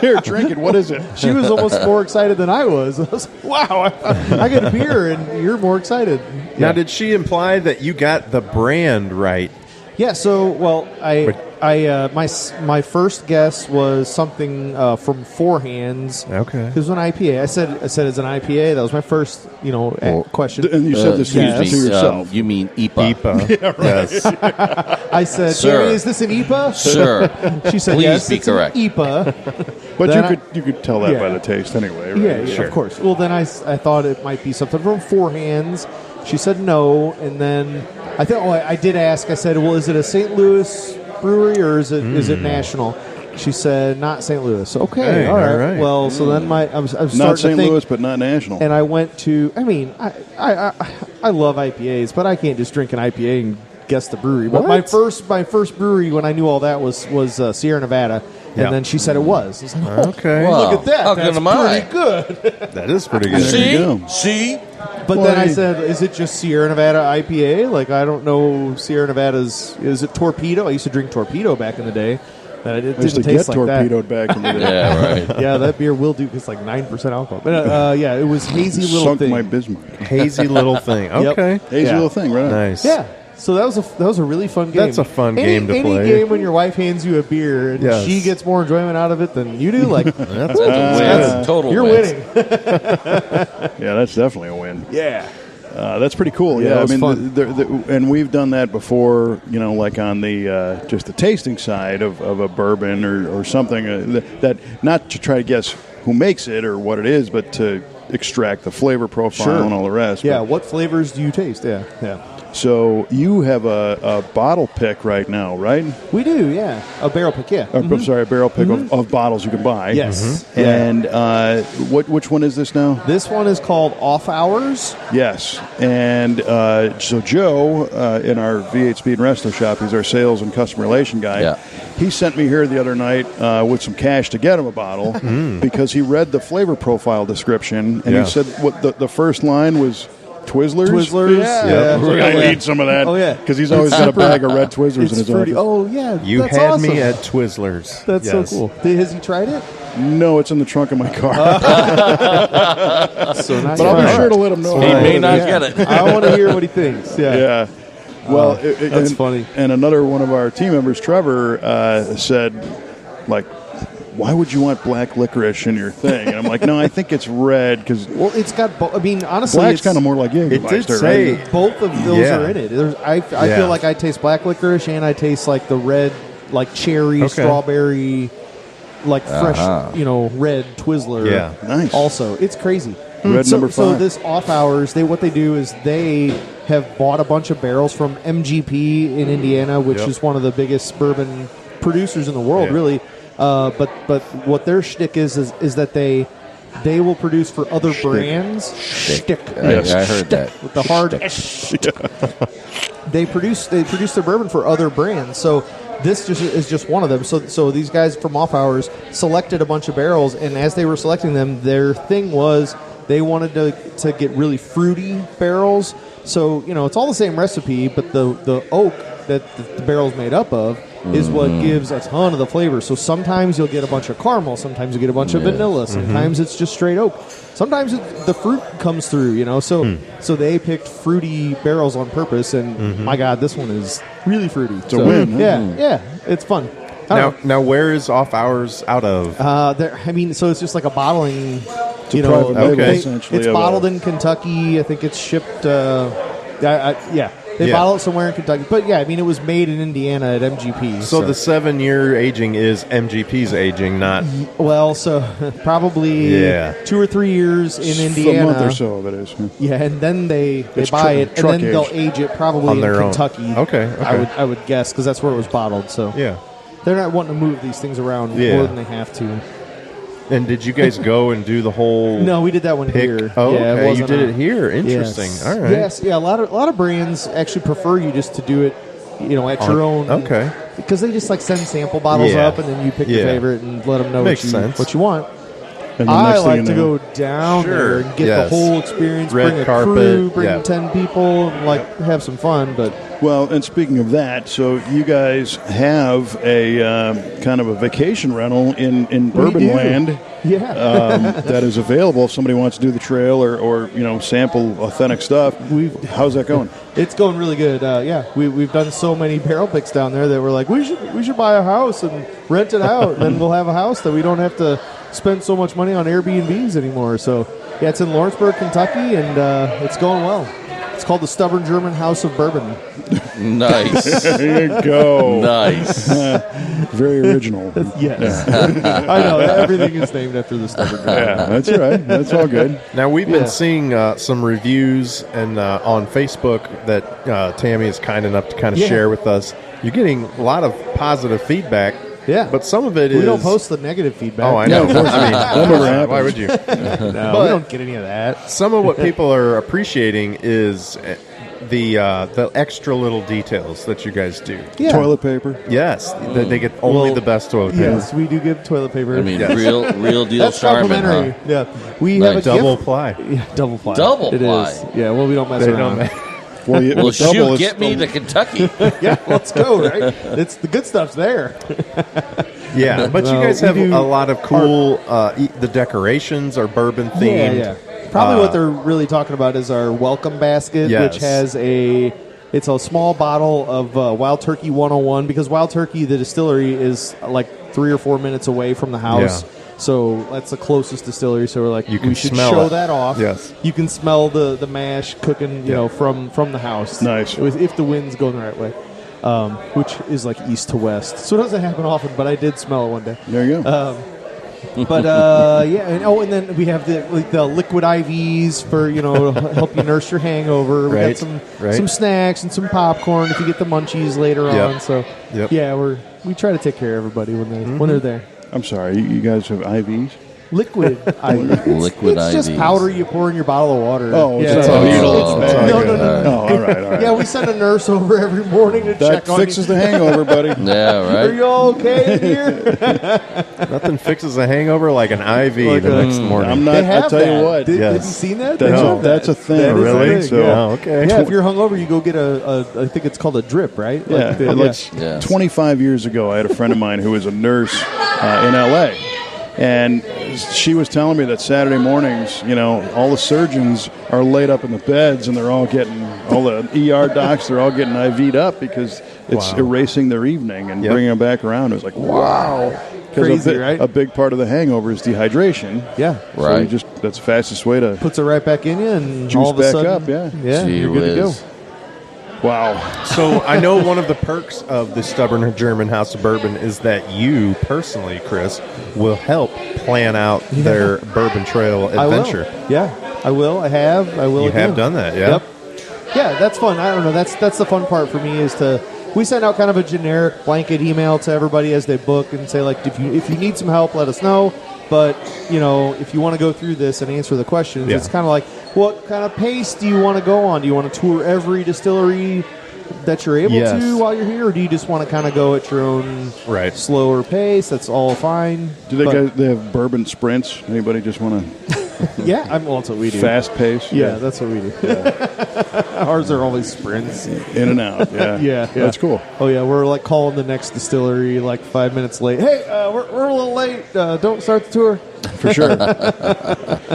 S1: Here, drink it. What is it?
S3: She was almost more excited than I was. I was like, wow, I get a beer and you're more excited.
S4: Now, did she imply that you got the brand right?
S3: Yeah, so, well, My first guess was something from Four Hands.
S4: Okay.
S3: It was an IPA. I said it's an IPA. That was my first, question.
S1: And you said this to
S3: yes.
S1: yourself.
S2: You mean eepa?
S4: eepa. Yeah, right. Yes.
S3: I said,
S2: Sir.
S3: Jamie, is this an EPA?
S2: Sure.
S3: She said,
S2: Please
S3: yes,
S2: be
S3: it's
S2: correct.
S3: an EPA.
S1: But
S3: Then
S1: you could tell that
S3: Yeah.
S1: by the taste anyway, right?
S3: Yeah, of course. Well, then I thought it might be something from Four Hands. She said no, and then I did ask. I said, well, is it a St. Louis brewery or is it national? She said not St. Louis. Okay,
S4: Hey,
S3: all right.
S4: all right.
S3: Well, so then I'm starting
S1: Not
S3: to
S1: St.
S3: think,
S1: Louis, but not national.
S3: and I went to. I mean, I love IPAs, but I can't just drink an IPA and guess the brewery. But my first brewery when I knew all that was Sierra Nevada.
S4: Yeah.
S3: And then she said it was. I was like, oh,
S4: Okay.
S2: Wow.
S3: look at that.
S2: How good
S3: That's
S2: am I?
S3: pretty good.
S4: That is pretty good.
S1: There you go.
S2: See?
S3: But
S1: Well,
S3: then I
S1: I-
S3: said, is it just Sierra Nevada IPA? Like, I don't know Sierra Nevada's... Is it Torpedo? I used to drink Torpedo back in the day. It
S1: I used to
S3: didn't taste
S1: get
S3: like
S1: torpedoed back in the day.
S2: Yeah, right.
S3: that. Yeah, that beer will do. It's like 9% alcohol. But, yeah, it was hazy little
S1: Sunk
S3: thing.
S1: my Bismarck.
S4: Hazy little thing. Okay.
S1: Hazy
S3: Yeah.
S1: little thing, right?
S4: Nice.
S3: Yeah. So that was a really fun game.
S4: That's a fun game to
S3: any
S4: play.
S3: game when your wife hands you a beer and
S4: Yes.
S3: she gets more enjoyment out of it than you do, like,
S2: That's a win. Total
S3: you're
S2: wins.
S3: winning.
S1: Yeah, that's definitely a win.
S3: Yeah.
S1: That's pretty cool.
S3: Yeah,
S1: Yeah,
S3: it was
S1: I mean,
S3: fun.
S1: and we've done that before. Like on the just the tasting side of a bourbon or something that not to try to guess who makes it or what it is, but to extract the flavor profile
S3: Sure.
S1: and all the rest.
S3: Yeah,
S1: But-
S3: what flavors do you taste? Yeah, yeah.
S1: so you have a bottle pick right now, right?
S3: We do, yeah. A barrel pick, yeah.
S1: Or, I'm sorry, a barrel pick of bottles you can buy.
S3: Yes. Yeah.
S1: And which one is this now?
S3: This one is called Off Hours.
S1: Yes, and so Joe in our V8 Speed and Resto shop, he's our sales and customer relation guy.
S2: Yeah.
S1: He sent me here the other night with some cash to get him a bottle because he read the flavor profile description and
S4: Yeah.
S1: he said what the first line was Twizzlers.
S3: Twizzlers, yeah.
S1: We're gonna
S3: Yeah.
S1: need some of that.
S3: Oh, yeah.
S1: because he's always got a bag of red Twizzlers in
S3: It's
S1: his
S3: fruity.
S1: office.
S3: Oh, yeah.
S4: You
S3: that's
S4: had
S3: awesome.
S4: me at Twizzlers.
S3: That's
S4: Yes.
S3: so cool. Has he tried it?
S1: No, it's in the trunk of my car,
S3: So not
S1: but I'll be
S3: yet.
S1: sure to let him know.
S2: He
S1: how
S2: may
S1: it
S2: not
S1: is.
S2: get it.
S3: I want to hear what he thinks. Yeah.
S1: Yeah. Well,
S3: that's funny.
S1: And another one of our team members, Trevor, said, like, why would you want black licorice in your thing? And I'm like, no, I think it's red because
S3: Well, it's got. I mean, honestly,
S1: black's
S3: it's
S1: kind of more like
S4: It did
S1: Jägermeister,
S4: say
S1: right?
S3: both of those
S4: Yeah.
S3: are in it. I
S4: Yeah.
S3: feel like I taste black licorice and I taste like the red, like cherry,
S4: Okay.
S3: strawberry, like fresh, red Twizzler.
S4: Yeah.
S1: Nice.
S3: Also, it's crazy.
S1: Red
S3: so,
S1: number
S3: So
S1: 5.
S3: this Off Hours, what they do is they have bought a bunch of barrels from MGP in Indiana, which
S4: Yep.
S3: is one of the biggest bourbon producers in the world,
S4: Yeah.
S3: really. But what their shtick is that they will produce for other brands. Shtick.
S1: Yes.
S2: I heard that.
S3: With the hard they produce their bourbon for other brands. So this is just one of them. So these guys from Off Hours selected a bunch of barrels, and as they were selecting them, their thing was they wanted to get really fruity barrels. So it's all the same recipe, but the oak that the barrel's made up of is what gives a ton of the flavor. So sometimes you'll get a bunch of caramel, sometimes you get a bunch of vanilla, sometimes it's just straight oak. Sometimes the fruit comes through, So they picked fruity barrels on purpose, and my God, this one is really fruity. It's
S1: a win, huh?
S3: Yeah, it's fun.
S4: Now, where is Off Hours out of?
S3: So it's just like a bottling.
S1: a private label, essentially,
S3: It's
S1: of
S3: bottled
S1: a-
S3: in Kentucky. I think it's shipped. They
S4: Yeah.
S3: bottle it somewhere in Kentucky. But yeah, I mean, it was made in Indiana at MGP.
S4: So the 7-year aging is MGP's aging, not
S3: so probably
S4: Yeah.
S3: 2 or 3 years in
S1: A
S3: Indiana.
S1: month or so of it is.
S3: Yeah, and then they
S1: It's
S3: buy
S1: tru-
S3: it, and
S1: truck
S3: then they'll
S1: aged.
S3: age it probably
S4: On
S3: in
S4: their own.
S3: Kentucky.
S4: Okay.
S3: I would guess because that's where it was bottled. So
S4: yeah.
S3: they're not wanting to move these things around
S4: Yeah.
S3: more than they have to.
S4: And did you guys go and do the whole?
S3: No, we did that one
S4: pick?
S3: here.
S4: Oh,
S3: yeah, it
S4: okay. You
S3: wasn't
S4: did
S3: a-
S4: it here. Interesting.
S3: Yes.
S4: All right.
S3: Yes, yeah. A lot of brands actually prefer you just to do it, at your own.
S4: Okay.
S3: Because they just like send sample bottles
S4: Yeah.
S3: up, and then you pick your
S4: Yeah.
S3: favorite and let them know
S4: Makes
S3: what
S4: sense.
S3: you want.
S1: And
S3: I
S1: next thing
S3: like
S1: you
S3: to
S1: know-
S3: go down
S4: Sure.
S3: there and get
S4: Yes.
S3: the whole experience.
S4: Red
S3: bring a
S4: carpet,
S3: crew, bring
S4: yeah.
S3: 10 people, and have some fun. But
S1: Well, and speaking of that, so you guys have a kind of a vacation rental in Bourbon
S3: do.
S1: Land
S3: yeah,
S1: that is available if somebody wants to do the trail or sample authentic stuff. How's that going?
S3: it's going really good. We've done so many barrel picks down there that we're like, we should buy a house and rent it out, and then we'll have a house that we don't have to spend so much money on Airbnbs anymore. So yeah, it's in Lawrenceburg, Kentucky, and it's going well. It's called the Stubborn German House of Bourbon.
S2: Nice.
S1: There you go.
S2: Nice.
S1: Very original.
S3: Yes, I know everything is named after the Stubborn German.
S1: Yeah, that's right. That's all good.
S4: Now, we've
S3: Yeah.
S4: been seeing some reviews and on Facebook that Tammy is kind enough to kind of
S3: Yeah.
S4: share with us. You're getting a lot of positive feedback.
S3: Yeah.
S4: But some of it is...
S3: We don't post the negative feedback.
S4: Oh, I know.
S1: of course
S4: I mean,
S1: not. That never happens.
S4: why would you?
S3: No,
S4: But-
S3: we don't get any of that.
S4: Some of what people are appreciating is the extra little details that you guys do.
S3: Yeah.
S1: Toilet paper.
S4: Yes, they get only the best toilet paper.
S3: Yes, we do give toilet paper.
S2: I mean,
S4: Yes.
S2: real deal
S3: that's
S2: Charmin,
S3: complimentary.
S2: huh?
S3: Yeah, we
S2: Nice.
S3: have a
S4: Double
S3: gift.
S4: ply.
S3: Yeah, double ply.
S2: Double
S3: It
S2: ply.
S3: is. Yeah, well, we don't mess
S4: They
S3: around.
S4: don't
S1: Well,
S2: Well,
S1: with double,
S2: shoot,
S1: it's
S2: get me
S1: a-
S2: to Kentucky.
S3: Yeah, let's go. Right, it's the good stuff's there.
S4: Yeah, but you
S3: No,
S4: guys
S3: we
S4: have
S3: do
S4: a lot of cool. The decorations are bourbon themed.
S3: Yeah. Probably what they're really talking about is our welcome basket,
S4: Yes.
S3: which has it's a small bottle of Wild Turkey 101, because Wild Turkey, the distillery, is like 3 or 4 minutes away from the house.
S4: Yeah.
S3: So that's the closest distillery. So we're like,
S4: You can
S3: we should
S4: smell
S3: show
S4: it.
S3: that off.
S4: Yes.
S3: You can smell the mash cooking, from the house.
S1: Nice.
S3: If the wind's going the right way, which is like east to west. So it doesn't happen often, but I did smell it one day.
S1: There you go.
S3: But and then we have the liquid IVs for help you nurse your hangover. We
S4: Right,
S3: got some snacks and some popcorn if you get the munchies later
S4: Yep.
S3: on. So
S4: Yep.
S3: yeah, we try to take care of everybody when they're there.
S1: I'm sorry. You guys have IVs?
S3: Liquid IV.
S2: Liquid
S3: It's just
S2: IVs.
S3: powder you pour in your bottle of water.
S1: Oh,
S3: yeah,
S1: it's
S3: it's-
S1: all needle.
S3: it's-
S1: It's
S3: no,
S1: bad.
S3: no, no, no.
S1: Oh, all right, all right.
S3: Yeah, we send a nurse over every morning to
S1: That
S3: check on
S1: fixes
S3: you.
S1: the hangover, buddy.
S2: Yeah,
S3: Are
S2: right.
S3: you all okay in here?
S4: Nothing fixes a hangover like an IV
S3: Like
S4: the
S3: a-
S4: next morning.
S1: I'm
S3: They
S1: not.
S3: have
S1: I'll tell
S3: that.
S1: you what.
S3: Have you
S4: Yes.
S3: seen that?
S1: That's,
S3: They
S1: a,
S3: have
S1: that's a
S3: that.
S1: thing.
S3: That is a
S4: Really?
S3: thing,
S1: So,
S3: yeah.
S4: Oh, okay.
S3: Yeah, if you're hungover, you go get I think it's called a drip, right?
S1: Yeah,
S3: Like the-
S1: like
S2: Yeah.
S1: 25 years ago, I had a friend of mine who was a nurse in L.A., and she was telling me that Saturday mornings, all the surgeons are laid up in the beds, and they're all getting, all the ER docs, they're all getting IV'd up because it's
S4: Wow.
S1: erasing their evening and
S4: Yep.
S1: bringing them back around. It was like, wow. 'Cause
S3: Crazy, right?
S1: A big part of the hangover is dehydration.
S3: Yeah.
S1: So
S2: Right.
S1: that's the fastest way to
S3: Puts it right back in you, and
S1: Juice
S3: all of a
S1: back
S3: sudden,
S1: up, yeah.
S2: Gee
S3: you're good to go.
S2: whiz.
S1: wow.
S4: So I know one of the perks of the Stubborn German House of Bourbon is that you personally, Chris, will help plan out their bourbon trail adventure.
S3: I will. Yeah, I will. I have. I will.
S4: You
S3: again.
S4: have done that, yeah?
S3: Yep. Yeah, that's fun. I don't know. That's the fun part for me is we send out kind of a generic blanket email to everybody as they book and say, like, if you need some help, let us know. But if you want to go through this and answer the questions,
S4: Yeah.
S3: it's kind of like, what kind of pace do you want to go on? Do you want to tour every distillery that you're able
S4: Yes.
S3: to while you're here, or do you just want to kind of go at your own
S4: Right.
S3: slower pace? That's all fine.
S1: Do they,
S3: But-
S1: they have bourbon sprints? Anybody just want to
S3: Yeah, well, that's what we do.
S1: fast pace?
S3: Yeah, that's what we do. Ours are always sprints.
S1: In and out. Yeah.
S3: Yeah,
S1: That's cool.
S3: Oh yeah, we're like calling the next distillery like 5 minutes late. Hey, we're a little late. Don't start the tour.
S1: For sure.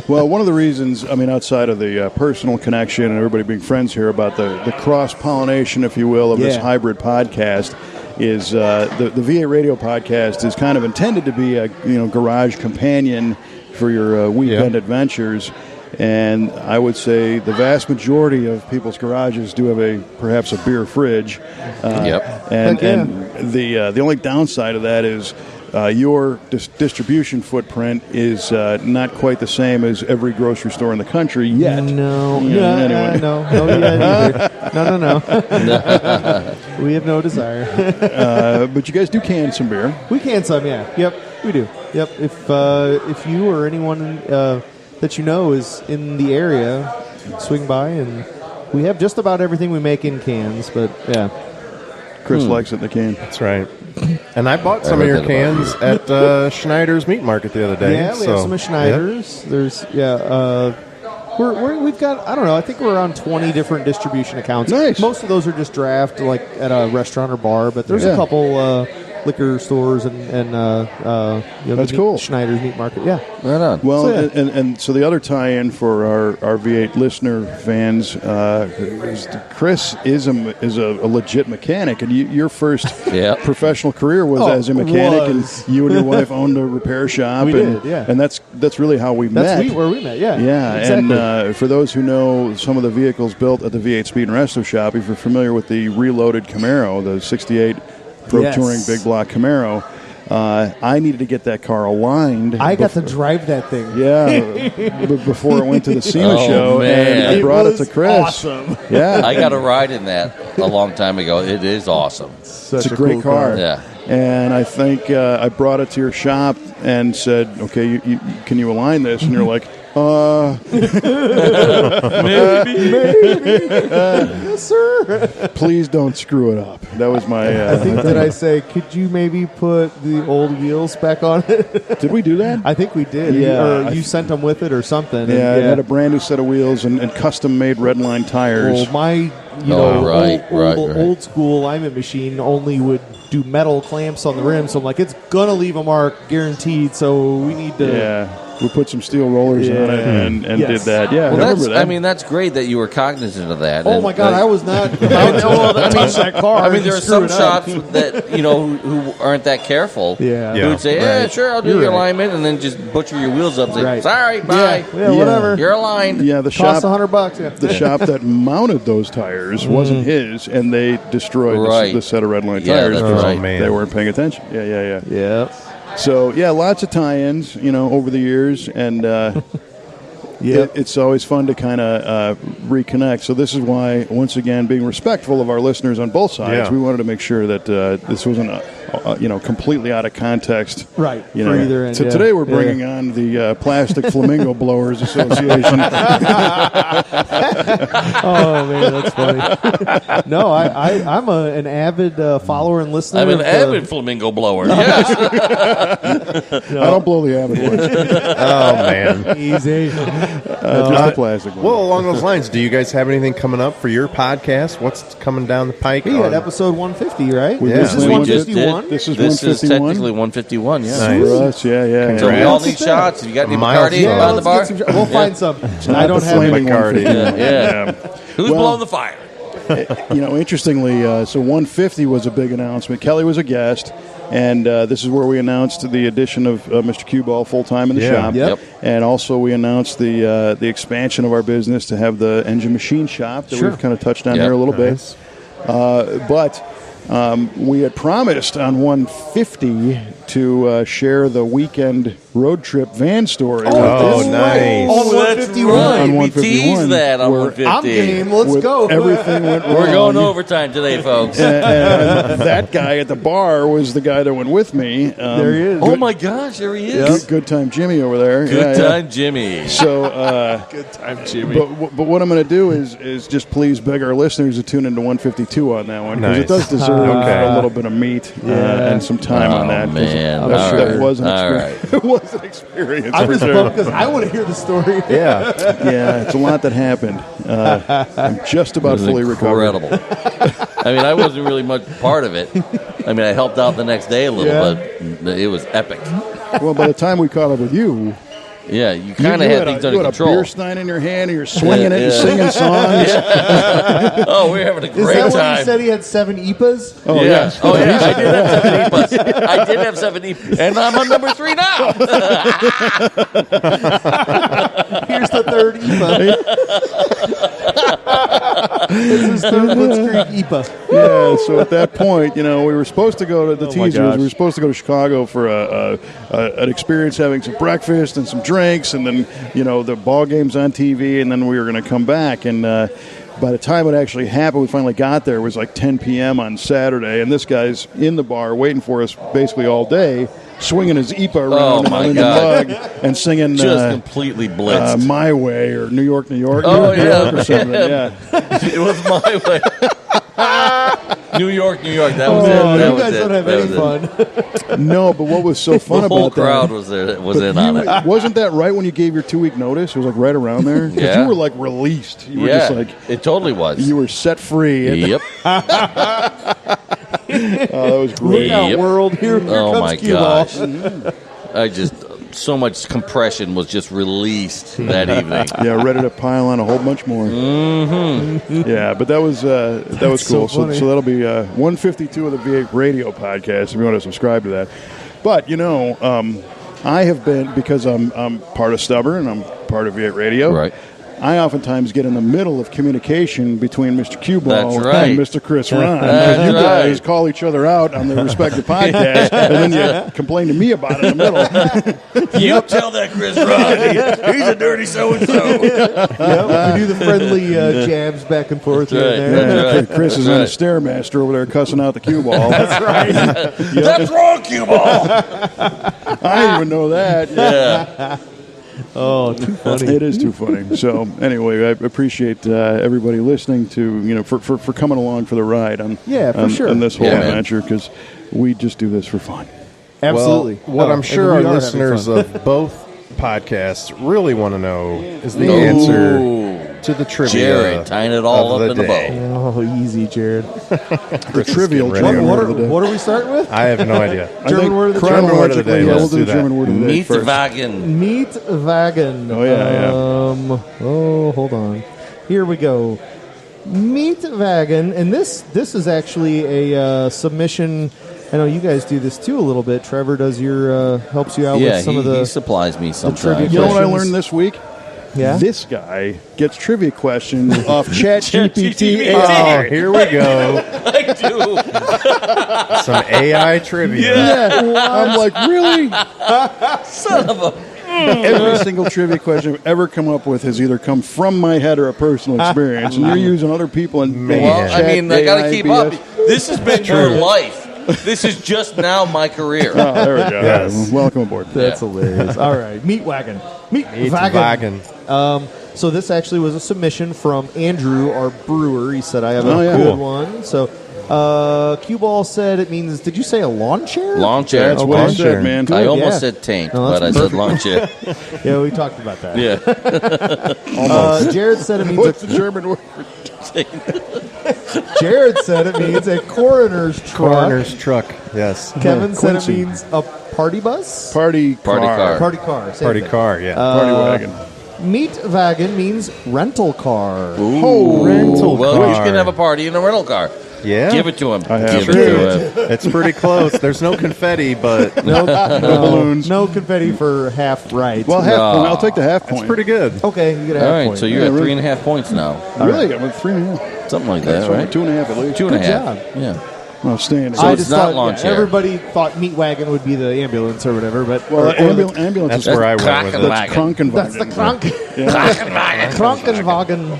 S1: Well, one of the reasons, outside of the personal connection and everybody being friends here, about the cross-pollination, if you will, of this
S3: Yeah.
S1: hybrid podcast is the VA Radio podcast is kind of intended to be a garage companion for your weekend adventures. And I would say the vast majority of people's garages do have perhaps a beer fridge.
S2: Yep.
S1: And,
S3: Heck yeah.
S1: and the only downside of that is your distribution footprint is not quite the same as every grocery store in the country yet.
S3: No,
S1: Yeah, anyway.
S3: no, yet either. No. We have no desire.
S1: But you guys do can some beer.
S3: We can some, yeah. Yep, we do. Yep. If you or anyone that you know is in the area, swing by, and we have just about everything we make in cans. But yeah.
S1: Chris likes it in the can.
S4: That's right. And I bought some of your cans at Schneider's Meat Market the other day.
S3: Yeah, we have some of Schneider's. There's we've got, I don't know, I think we're around 20 different distribution accounts.
S1: Nice.
S3: Most of those are just draft, like at a restaurant or bar, but there's a couple liquor stores and
S1: That's cool.
S3: Schneider's Meat Market. Yeah.
S2: Right on.
S1: Well,
S3: So,
S1: and so the other tie-in for our V8 listener fans is Chris is a legit mechanic, and your first professional career was as a mechanic, and you and your wife owned a repair shop.
S3: We did, yeah.
S1: And that's really how we met.
S3: That's where we met, yeah.
S1: Yeah,
S3: Exactly.
S1: and for those who know some of the vehicles built at the V8 Speed and Resto shop, if you're familiar with the reloaded Camaro, the 68 Pro Touring Big Block Camaro, I needed to get that car aligned.
S3: I got to drive that thing.
S1: Yeah, before it went to the SEMA show,
S2: man.
S1: and I brought it to Chris.
S3: Awesome.
S1: Yeah,
S2: I got a ride in that a long time ago. It is awesome.
S1: it's a great
S3: cool
S1: car.
S2: Yeah.
S1: And I think I brought it to your shop and said, "Okay, can you align this?" And you're like,
S3: Maybe. Yes, sir.
S1: please don't screw it up. That was my.
S3: I think did I say, could you maybe put the old wheels back on it?
S1: Did we do that?
S3: I think we did.
S1: Yeah.
S3: Or you sent them with it or something.
S1: Yeah,
S3: and,
S1: it had a brand new set of wheels and custom made Redline tires.
S3: Well, my old school alignment machine only would do metal clamps on the rim, so I'm like, it's gonna leave a mark guaranteed. So we need to.
S1: Yeah, we put some steel rollers on it and did that. Yeah,
S2: Well,
S1: I remember that.
S2: I mean, that's great that you were cognizant of that.
S3: Oh
S2: And,
S3: my God, I was not about to touch that car.
S2: I mean,
S3: and
S2: there are
S3: screw
S2: some
S3: it up.
S2: shops that who aren't that careful.
S3: Yeah.
S2: Who would say, "Yeah,
S3: Right.
S2: sure, I'll do
S3: You're
S2: your
S3: right.
S2: alignment," and then just butcher your wheels up. Say,
S3: Right.
S2: "Sorry, bye.
S3: Yeah, whatever.
S2: You're aligned."
S1: Yeah, the
S3: Cost
S1: shop.
S3: $100. Yeah.
S1: The shop that mounted those tires wasn't his, and they destroyed
S2: Right.
S1: the set of Redline
S2: Yeah,
S1: tires.
S2: that's
S1: because
S2: right.
S4: man.
S1: They weren't paying attention. Yeah.
S3: Yeah.
S1: So yeah, lots of tie-ins, over the years, and it's always fun to kind of reconnect. So this is why, once again, being respectful of our listeners on both sides, we wanted to make sure that this wasn't completely out of context.
S3: Right.
S1: You
S3: For
S1: know,
S3: either end.
S1: today we're bringing on the Plastic Flamingo Blowers Association.
S3: Oh man, that's funny. No, I'm an avid follower and listener.
S2: I'm an
S3: of,
S2: avid flamingo blower. Yes.
S1: I don't blow the avid ones,
S4: Oh, man.
S3: easy.
S1: just the plastic ones.
S4: Well, along those lines, do you guys have anything coming up for your podcast? What's coming down the pike?
S3: We had episode 150, right?
S1: We
S3: This
S1: did.
S3: is
S1: We
S2: just
S3: 151.
S1: This is
S2: This is
S1: 151.
S2: technically 151. Yeah.
S4: Nice.
S1: For us, yeah.
S2: So we all
S3: Congrats.
S2: need shots. Have you got any
S4: Miles-
S2: Bacardi
S4: Yeah,
S2: on the bar?
S3: let's get some, we'll find some. I
S1: Not
S3: don't
S1: the
S3: have
S1: flaming
S3: any.
S4: Bacardi.
S1: 150.
S2: Yeah. Who's
S1: Well-
S2: blowing the fire?
S1: Interestingly, so 150 was a big announcement. Kelly was a guest, and this is where we announced the addition of Mr. Q-Ball full-time in the shop.
S3: Yep.
S1: And also we announced the expansion of our business to have the engine machine shop that we've kind of touched on
S2: Yep.
S1: here a little
S4: Nice.
S1: bit. But we had promised on 150 to share the weekend road trip van story.
S4: Oh,
S1: with this.
S4: nice.
S3: On 151.
S2: Right.
S1: On
S2: We
S1: 151,
S2: teased that on
S1: where-
S2: 150.
S3: I'm game. Let's
S1: With
S3: go.
S1: Everything went wrong.
S2: We're going overtime today, folks.
S1: And that guy at the bar was the guy that went with me.
S3: There he is.
S2: Oh my gosh, there he is.
S1: Good time Jimmy over there.
S2: Good
S1: Yeah.
S2: time, Jimmy.
S1: So,
S3: Good time, Jimmy.
S1: but what I'm going to do is just please beg our listeners to tune into 152 on that one because it
S4: Nice.
S1: does deserve
S4: Okay.
S1: a little bit of meat and some time on that. 'cause
S2: man.
S1: that,
S2: All
S1: that
S2: right.
S1: was an
S2: All
S1: experience. It was an experience.
S3: I'm
S1: for
S3: just
S1: sure.
S3: pumped because I want to hear the story.
S4: Yeah.
S1: Yeah, it's a lot that happened. I'm just
S2: It
S1: about
S2: was
S1: fully recovered.
S2: incredible. I mean, I wasn't really much part of it. I mean, I helped out the next day a little, but it was epic.
S1: Well, by the time we caught up with you,
S2: Yeah, you kind of had things
S1: you
S2: under
S1: had a
S2: control.
S1: beer stein in your hand and you're swinging it and
S2: Yeah.
S1: singing songs.
S2: Oh, we're having a
S3: Is
S2: great
S3: that when
S2: time.
S3: you said he had 7 EPAs?
S1: Oh,
S2: yeah.
S1: yes.
S2: Oh, yeah. I did have 7 EPAs. I did have 7 EPAs. And I'm on number 3 now.
S3: Here's the third EPA. This is third Blitzkrieg EPA.
S1: Yeah, so at that point, we were supposed to go to the
S3: my
S1: teaser.
S3: gosh.
S1: We were supposed to go to Chicago for an experience, having some breakfast and some drinks, and then the ball games on TV, and then we were going to come back. And by the time it actually happened, we finally got there. It was like 10 p.m. on Saturday, and this guy's in the bar waiting for us basically all day, swinging his eepa around
S2: my
S1: in
S2: God.
S1: the mug and singing
S2: Just completely blitzed.
S1: My Way or New York, New York,
S2: Oh,
S1: New York,
S2: yeah.
S1: or something. Yeah.
S2: It was my way. New York. That was it.
S3: Oh,
S2: That
S3: you
S2: was
S3: guys
S2: it.
S3: don't have
S2: That
S3: any
S2: was
S3: fun.
S1: No, but what was so fun
S2: The whole
S1: about
S2: crowd
S1: that?
S2: was there. Was in on it.
S1: Wasn't that right when you gave your 2-week notice? It was like right around there. 'Cause
S2: Yeah.
S1: you were like released. You were
S2: Yeah,
S1: just like
S2: it totally was.
S1: you were set free.
S2: Yep.
S1: Oh, that was
S3: Look
S1: great.
S3: out,
S2: Yep.
S3: world! Here
S2: Oh
S3: comes
S2: my
S3: Q-Ball.
S2: gosh! I just so much compression was just released that evening.
S1: Yeah, ready to pile on a whole bunch more. Mm-hmm. Yeah, but that was cool.
S3: so funny.
S1: So that'll be 152 of the V8 Radio podcast if you want to subscribe to that. But I have been, because I'm part of Stubborn and I'm part of V8 Radio.
S2: Right.
S1: I oftentimes get in the middle of communication between Mr. Q-Ball
S2: That's right.
S1: and Mr. Chris Ron.
S2: That's
S1: You guys
S2: right.
S1: call each other out on their respective podcasts, and then you complain to me about it in the middle.
S2: You tell that Chris Rod. He's a dirty so-and-so.
S3: Yep, we do the friendly jabs back and forth here
S2: That's
S3: and
S2: right.
S3: there.
S2: That's right.
S1: Chris is
S2: That's
S1: on a
S2: right.
S1: Stairmaster over there cussing out the Q-Ball.
S2: That's wrong, Q-Ball.
S1: I didn't even know that.
S2: Yeah.
S3: Oh, too funny.
S1: It is too funny. So anyway, I appreciate everybody listening to for coming along for the ride on
S3: For sure.
S1: on this whole
S2: Yeah, man.
S1: adventure, because we just do this for fun.
S3: Absolutely.
S4: Well, what
S3: Oh,
S4: I'm sure
S3: and we
S4: our
S3: are having
S4: listeners
S3: fun.
S4: of both podcasts really want to know is the answer to the trivia.
S2: Jared tying it all
S4: of
S2: up in the
S4: day.
S2: bow.
S3: Oh, easy, Jared.
S1: The trivial
S4: getting ready.
S1: German
S3: What
S1: word of the day.
S3: are we starting with?
S4: I have no idea.
S1: I
S3: German
S1: think
S3: word of the day?
S4: German word of the day.
S1: chronologically,
S4: Let's
S1: we'll do
S4: do
S1: the
S4: that.
S1: German word of the day first.
S2: Mietwagen.
S3: Mietwagen.
S1: Oh, yeah.
S3: Oh, hold on. Here we go. Mietwagen, and this is actually a submission. I know you guys do this too a little bit. Trevor does your helps you out
S2: Yeah,
S3: with some
S2: he,
S3: of the
S2: he supplies me
S3: trivia
S2: sometimes.
S1: You know what I
S3: questions.
S1: learned this week?
S3: Yeah?
S1: This guy gets trivia questions off ChatGPT.
S4: Oh, here we go.
S2: I do.
S4: Some AI trivia.
S1: Yeah, I'm like, really?
S2: Son of a.
S1: Every single trivia question I've ever come up with has either come from my head or a personal experience, and you're using other people and
S4: Man.
S2: Well, I mean, I got to
S1: AI,
S2: keep
S1: BS.
S2: up. This has been your life. This is just now my career.
S1: Oh, there we go.
S4: Yes.
S1: Welcome aboard.
S3: That's hilarious. All right, Meatwagon.
S4: Wagon.
S3: So this actually was a submission from Andrew, our brewer. He said, I have a
S1: Oh, yeah.
S3: good
S1: Cool.
S3: one. So Q-Ball said it means, did you say a lawn chair?
S2: Lawn chair.
S1: That's what
S4: lawn
S1: I
S4: chair.
S1: said, man.
S2: I almost
S3: yeah.
S2: said taint,
S3: No,
S2: but I
S3: that's
S2: said lawn chair.
S3: Yeah, we talked about that.
S2: Yeah.
S3: Jared said it means
S1: What's the German word?
S3: Jared said it means a coroner's truck.
S4: Coroner's truck. Yes.
S3: Kevin said it
S1: Quincy.
S3: means a party bus.
S1: Party
S2: car.
S3: Party car. Same
S4: Party
S3: thing.
S4: car, yeah.
S1: Party wagon.
S3: Meatwagon means rental car.
S2: Ooh.
S4: rental
S2: Well,
S4: car.
S2: you can have a party in a rental car.
S4: Yeah.
S2: Give it to him.
S1: I have.
S2: Give it to him.
S4: It's pretty close. There's no confetti, but
S3: No,
S1: balloons.
S3: no confetti for half right.
S1: Well, half
S2: No.
S1: point. I'll take the half point.
S4: it's pretty good.
S3: Okay, you get a
S2: All
S3: half
S2: right,
S3: point.
S2: so you're
S1: Yeah,
S2: at
S1: really.
S2: 3.5 points now.
S1: Really? I'm at 3.5.
S2: Something like that,
S1: So
S2: right?
S1: 2.5 at least.
S2: 2.5.
S3: job.
S2: Yeah.
S1: Outstanding.
S2: So
S3: I
S2: it's
S3: just
S2: not
S3: thought
S2: lawn chair.
S3: everybody thought Meatwagon would be the ambulance or whatever, but
S1: well,
S3: or the-
S1: ambulance
S4: That's
S1: is
S4: where I went with
S2: Kraken
S4: it.
S1: that's
S2: wagon.
S1: Krankenwagen.
S3: that's the Krankenwagen.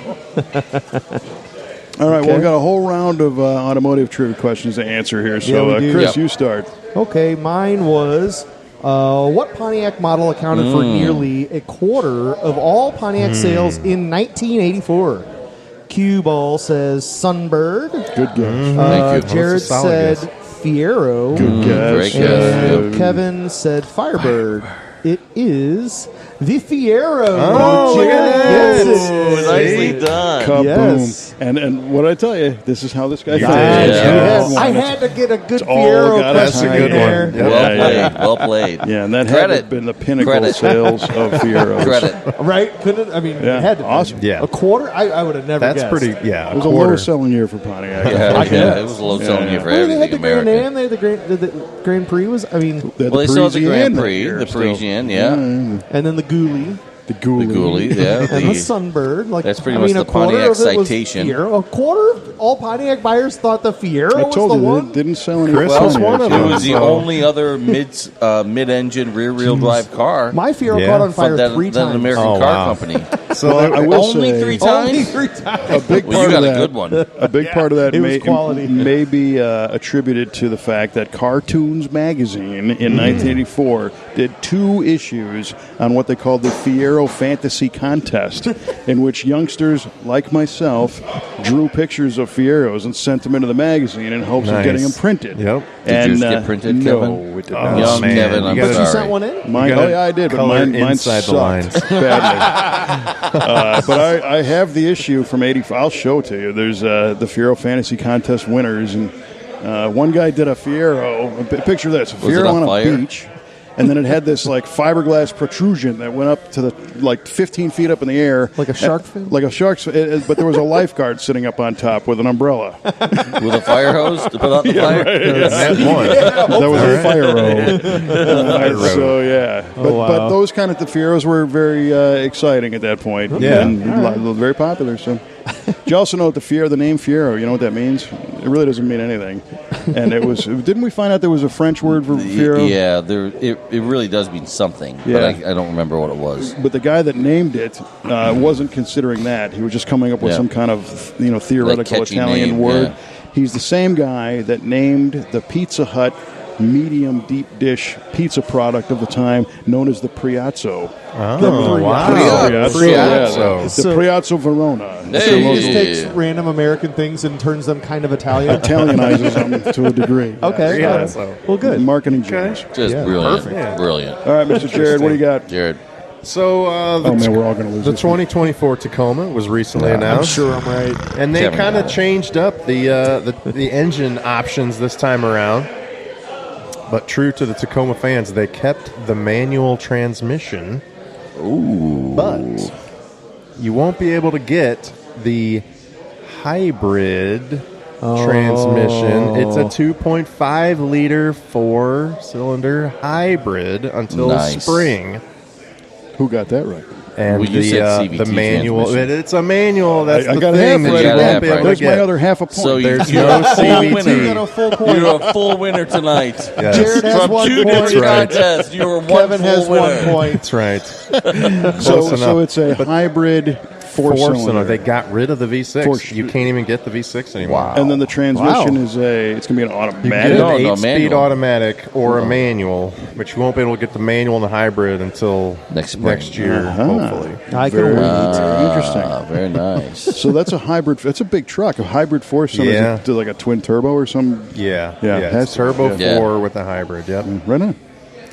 S1: All right, well,
S3: Okay.
S1: we've got a whole round of automotive trivia questions to answer here. So,
S3: Yeah, we do.
S1: Chris,
S2: Yep.
S1: you start.
S3: Okay, mine was what Pontiac model accounted for nearly a quarter of all Pontiac sales in 1984? Q-Ball says Sunbird.
S1: Good guess.
S2: Thank you.
S3: Jared
S4: That's a solid
S3: said
S4: guess.
S3: Fiero.
S1: Good guess.
S2: Great guess.
S3: And Kevin said Firebird. It is the Fiero.
S4: Oh, look at
S3: Jared
S4: that.
S3: gets it.
S2: Ooh, nicely done.
S1: Kaboom.
S3: Yes.
S1: And what I tell you, this is how this guy
S4: You
S1: thinks.
S4: did.
S2: Yeah.
S3: I had to get a good
S1: all
S3: Fiero
S1: got
S3: question
S1: us.
S4: That's a good
S3: in there.
S4: one. Yeah.
S2: Well
S1: Yeah,
S2: played.
S1: yeah.
S2: Well played.
S1: Yeah, and that had
S2: Credit.
S1: to have been the pinnacle
S2: Credit.
S1: sales of Fieros.
S2: Credit.
S3: Right? Couldn't I mean
S1: Yeah.
S3: it had to be.
S1: Awesome.
S4: Yeah.
S3: A quarter? I would have never
S4: That's
S3: guessed.
S4: pretty, yeah,
S1: It was
S4: a
S1: a
S4: quarter.
S1: low-selling year for Pontiac.
S2: Yeah,
S3: guess.
S2: it was a low selling year for
S3: Well, they had
S2: everything
S3: the Grand
S2: American.
S3: Am, they had the Grand Prix was I mean
S1: They had
S2: Well, they
S1: the
S2: still had the
S1: Parisienne
S2: Grand
S1: that
S2: Prix,
S1: year
S2: the
S1: still.
S2: Parisienne, yeah.
S3: and then the Ghoulie.
S1: The Ghoulie.
S2: The Ghoulie, yeah.
S3: And the
S2: The,
S3: Sunbird, like
S2: That's pretty
S3: I
S2: much
S3: mean,
S2: the
S3: a quarter
S2: Pontiac
S3: of it was
S2: Citation.
S3: Fiero. A quarter of all Pontiac buyers thought the Fiero
S1: I
S3: was
S1: told
S3: the
S1: you,
S3: one.
S1: they didn't sell any
S4: Chris was one of
S2: it
S4: them.
S2: was the only other mid-engine rear-wheel drive car
S3: My Fiero
S4: Yeah.
S3: caught on fire
S2: than
S3: 3
S2: an
S3: times.
S2: American
S4: Oh,
S2: car
S4: wow.
S2: company.
S4: So
S1: Well, I will
S2: Only
S1: say,
S2: 3
S3: Only
S2: times?
S3: 3 times.
S1: a big
S2: Well,
S1: part
S2: you got
S1: of
S2: a
S1: that,
S2: good one.
S1: A big part of that
S3: it was quality.
S1: may be attributed to the fact that Cartoons magazine in 1984 did 2 issues on what they called the Fiero Fiero Fantasy Contest, in which youngsters like myself drew pictures of Fieros and sent them into the magazine in hopes of getting them printed.
S4: Yep.
S2: Did yours get printed,
S1: no,
S2: Kevin?
S1: it did not.
S2: Young
S4: man.
S2: Kevin, I'm
S4: You gotta-
S2: sorry.
S3: You sent one in?
S1: Mine,
S4: gotta
S1: I did, but
S4: color
S1: mine
S4: inside
S1: sucked
S4: the lines.
S1: badly. But I have the issue from 85. I'll show it to you. There's the Fiero Fantasy Contest winners, and one guy did a Fiero. Picture this: a
S2: Was it
S1: Fiero
S2: on
S1: on
S2: fire?
S1: a beach, and then it had this like fiberglass protrusion that went up to the 15 feet up in the air,
S3: Like a shark fin?
S1: like a shark's. But there was a lifeguard sitting up on top with an umbrella.
S2: With a fire hose to put out the fire?
S4: That one.
S1: That was a fire road. So yeah, but
S3: wow.
S1: those kind of the Fieros were very exciting at that point.
S4: Yeah.
S1: and very popular. So, do you also know what the name Fiero? You know what that means? It really doesn't mean anything. And it was. Didn't we find out there was a French word for Fiero?
S2: Yeah, it really does mean something,
S1: Yeah.
S2: but I don't remember what it was.
S1: But the guy that named it wasn't considering that. He was just coming up with
S2: Yeah.
S1: some kind of theoretical
S2: catchy
S1: Italian
S2: name,
S1: word.
S2: yeah.
S1: He's the same guy that named the Pizza Hut medium deep dish pizza product of the time, known as the Priazzo.
S4: Oh, wow.
S1: Priazzo.
S4: Priazzo.
S1: The Priazzo Verona.
S3: So he just
S2: Hey.
S3: takes random American things and turns them kind of Italian?
S1: Italianizes them to a degree.
S3: Okay.
S4: Yeah,
S3: yeah.
S4: so-
S3: Well, good.
S1: Marketing genius.
S2: Just
S3: Yeah,
S2: brilliant.
S4: perfect. Yeah.
S2: Brilliant.
S1: All right, Mr. Jared, what do you got?
S2: Jared.
S4: So
S1: Oh, man, we're all going to lose
S4: the
S1: this one.
S4: 2024 Tacoma was recently
S3: I'm
S4: announced.
S3: sure I'm right.
S4: And they
S2: Kevin
S4: kind
S2: got
S4: of
S2: it.
S4: changed up the engine options this time around. But true to the Tacoma fans, they kept the manual transmission.
S2: Ooh.
S4: But you won't be able to get the hybrid transmission. It's a 2.5 liter 4-cylinder hybrid until
S2: Nice.
S4: spring.
S1: Who got that right?
S4: And
S2: Well, you said CVT
S4: the manual,
S2: transmission.
S4: it's a manual. That's
S1: I
S4: the
S1: got
S4: thing
S1: half
S4: that
S1: right.
S4: you
S2: You gotta
S4: won't
S2: have
S4: be able
S2: right.
S4: to
S1: There's my
S4: get.
S1: other half a point.
S2: So
S4: There's
S2: you're
S4: no
S2: a full
S4: CVT.
S2: winner.
S3: You got a full point.
S2: You're a full winner tonight.
S4: Yes.
S3: Jared has
S2: From
S3: 1
S2: two
S3: point.
S2: different
S4: right.
S2: contests, you were one
S3: Kevin
S2: full
S3: has
S2: winner.
S3: 1 point.
S4: That's right.
S1: so
S4: Close
S1: so
S4: enough.
S1: it's a hybrid four-cylinder.
S4: They got rid of the V6.
S1: Four-
S4: You can't even get the V6 anymore.
S2: Wow.
S1: And then the transmission
S3: Wow.
S1: is it's going to be an
S4: You can get
S1: automatic.
S2: No,
S4: an
S2: no,
S4: 8-speed
S2: manual.
S4: automatic or a manual, but you won't be able to get the manual and the hybrid until
S2: Next spring.
S4: next year, hopefully.
S3: I can
S1: Very,
S3: wait.
S1: very interesting.
S2: Very nice.
S1: So that's a hybrid. That's a big truck. A hybrid four-cylinder.
S4: Yeah.
S1: Is it like a twin turbo or some?
S4: Yeah,
S1: Yeah, it has
S4: It's
S1: to.
S4: Turbo
S2: Yeah.
S4: 4 with a hybrid, yep.
S1: Right on.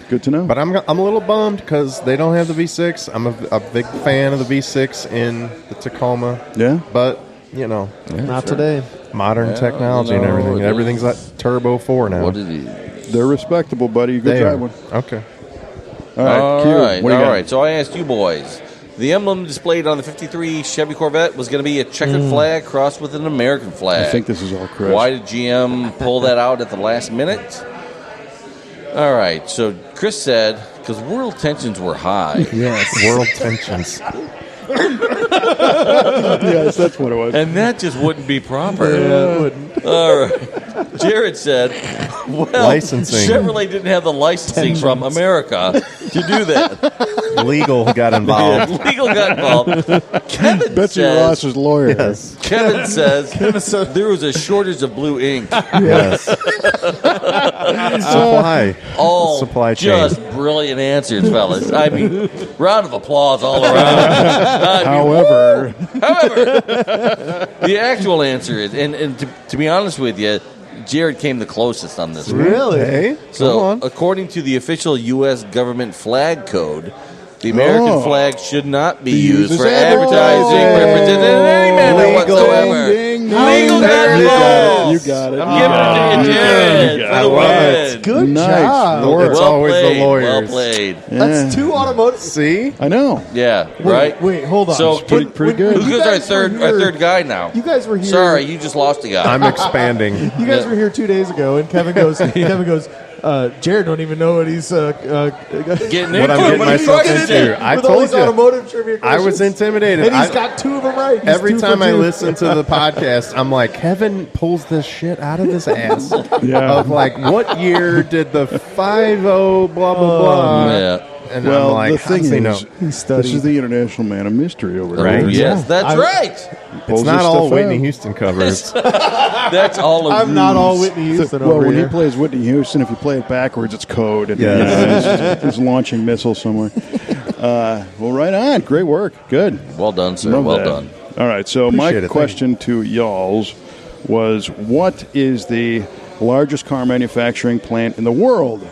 S1: Good to know.
S4: But I'm a little bummed because they don't have the V6. I'm a big fan of the V6 in the Tacoma.
S1: Yeah?
S4: But, you know,
S3: Not today.
S4: modern technology and
S2: no,
S4: everything.
S2: it
S4: Everything's
S2: is.
S4: like Turbo 4 now.
S2: What did he?
S1: They're respectable, buddy. Good
S4: They
S1: drive
S4: are.
S1: one.
S4: Okay.
S1: All right,
S2: All
S1: Q.
S2: right,
S1: What do you
S2: all
S1: got?
S2: right. So I asked you boys. The emblem displayed on the 53 Chevy Corvette was going to be a checkered flag crossed with an American flag.
S1: I think this is all Chris.
S2: Why did GM pull that out at the last minute? All right, so Chris said, because world tensions were high.
S1: Yes.
S4: World tensions.
S1: Yes, that's what it was.
S2: And that just wouldn't be proper. All right. Jared said, well,
S4: Licensing.
S2: Chevrolet didn't have the licensing from America to do that.
S4: Legal got involved.
S2: Legal got involved. Kevin
S1: Betsy
S2: says,
S1: Ross's lawyer.
S4: Yes.
S2: Kevin says there was a shortage of blue ink.
S4: Yes. Supply.
S2: All
S4: Supply chain.
S2: just brilliant answers, fellas. I mean, round of applause all around. I mean,
S1: However,
S2: the actual answer is, and to be honest with you, Jared came the closest on this one.
S3: Really?
S4: Hey, go
S2: So,
S4: on.
S2: according to the official U.S. government flag code, the American flag should not be used
S1: as
S2: for advertising purposes in any manner
S4: Legal.
S2: whatsoever.
S1: Ding, ding,
S2: Legal
S1: ding.
S2: got
S1: You got
S2: involved.
S1: it. You got it.
S2: I'm giving it to you, Jared,
S1: You
S2: for the
S1: got
S4: it.
S2: win.
S3: Good
S1: Nice
S3: job.
S1: work.
S4: It's
S2: Well
S4: always the
S2: played,
S4: lawyers.
S2: Well played.
S3: That's two automotive.
S4: See?
S1: I know.
S2: Yeah, right?
S3: Wait, hold on.
S2: So,
S1: Pretty good.
S2: who's our third guy now?
S3: You guys were here.
S2: Sorry, you just lost a guy.
S4: I'm expanding.
S3: You guys were here 2 days ago, and Kevin goes. Jared don't even know what he's
S2: getting into.
S4: What I'm getting
S2: What are you
S4: myself
S2: getting
S4: into. I
S3: with all
S4: told
S3: these
S4: you.
S3: automotive trivia
S4: I
S3: questions.
S4: was intimidated.
S3: and he's
S4: I-
S3: got two of them right. He's
S4: Every
S3: 2 for
S4: time I
S3: 2.
S4: listen to the podcast, I'm like, Kevin pulls this shit out of his ass.
S1: Yeah.
S4: Of like, what year did the 50 blah, blah, blah.
S2: Yeah.
S4: And
S1: Well,
S4: I'm like,
S1: the
S4: how does
S1: thing
S4: he
S1: is,
S4: know?
S3: He
S1: this
S3: studied.
S1: is the international man of mystery over there.
S4: Right.
S2: Oh, yes, that's right.
S4: It's not all Whitney Houston covers.
S2: That's all.
S3: I'm not all Whitney Houston
S1: Well,
S3: over
S1: when
S3: here.
S1: he plays Whitney Houston, if you play it backwards, it's code. And,
S4: Yes.
S1: it's launching missiles somewhere. Well, right on. Great work. Good.
S2: Well done, sir.
S1: Love
S2: Well
S1: that.
S2: done.
S1: All right. So
S4: Appreciate
S1: my
S4: it.
S1: question to y'alls was, what is the largest car manufacturing plant in the world?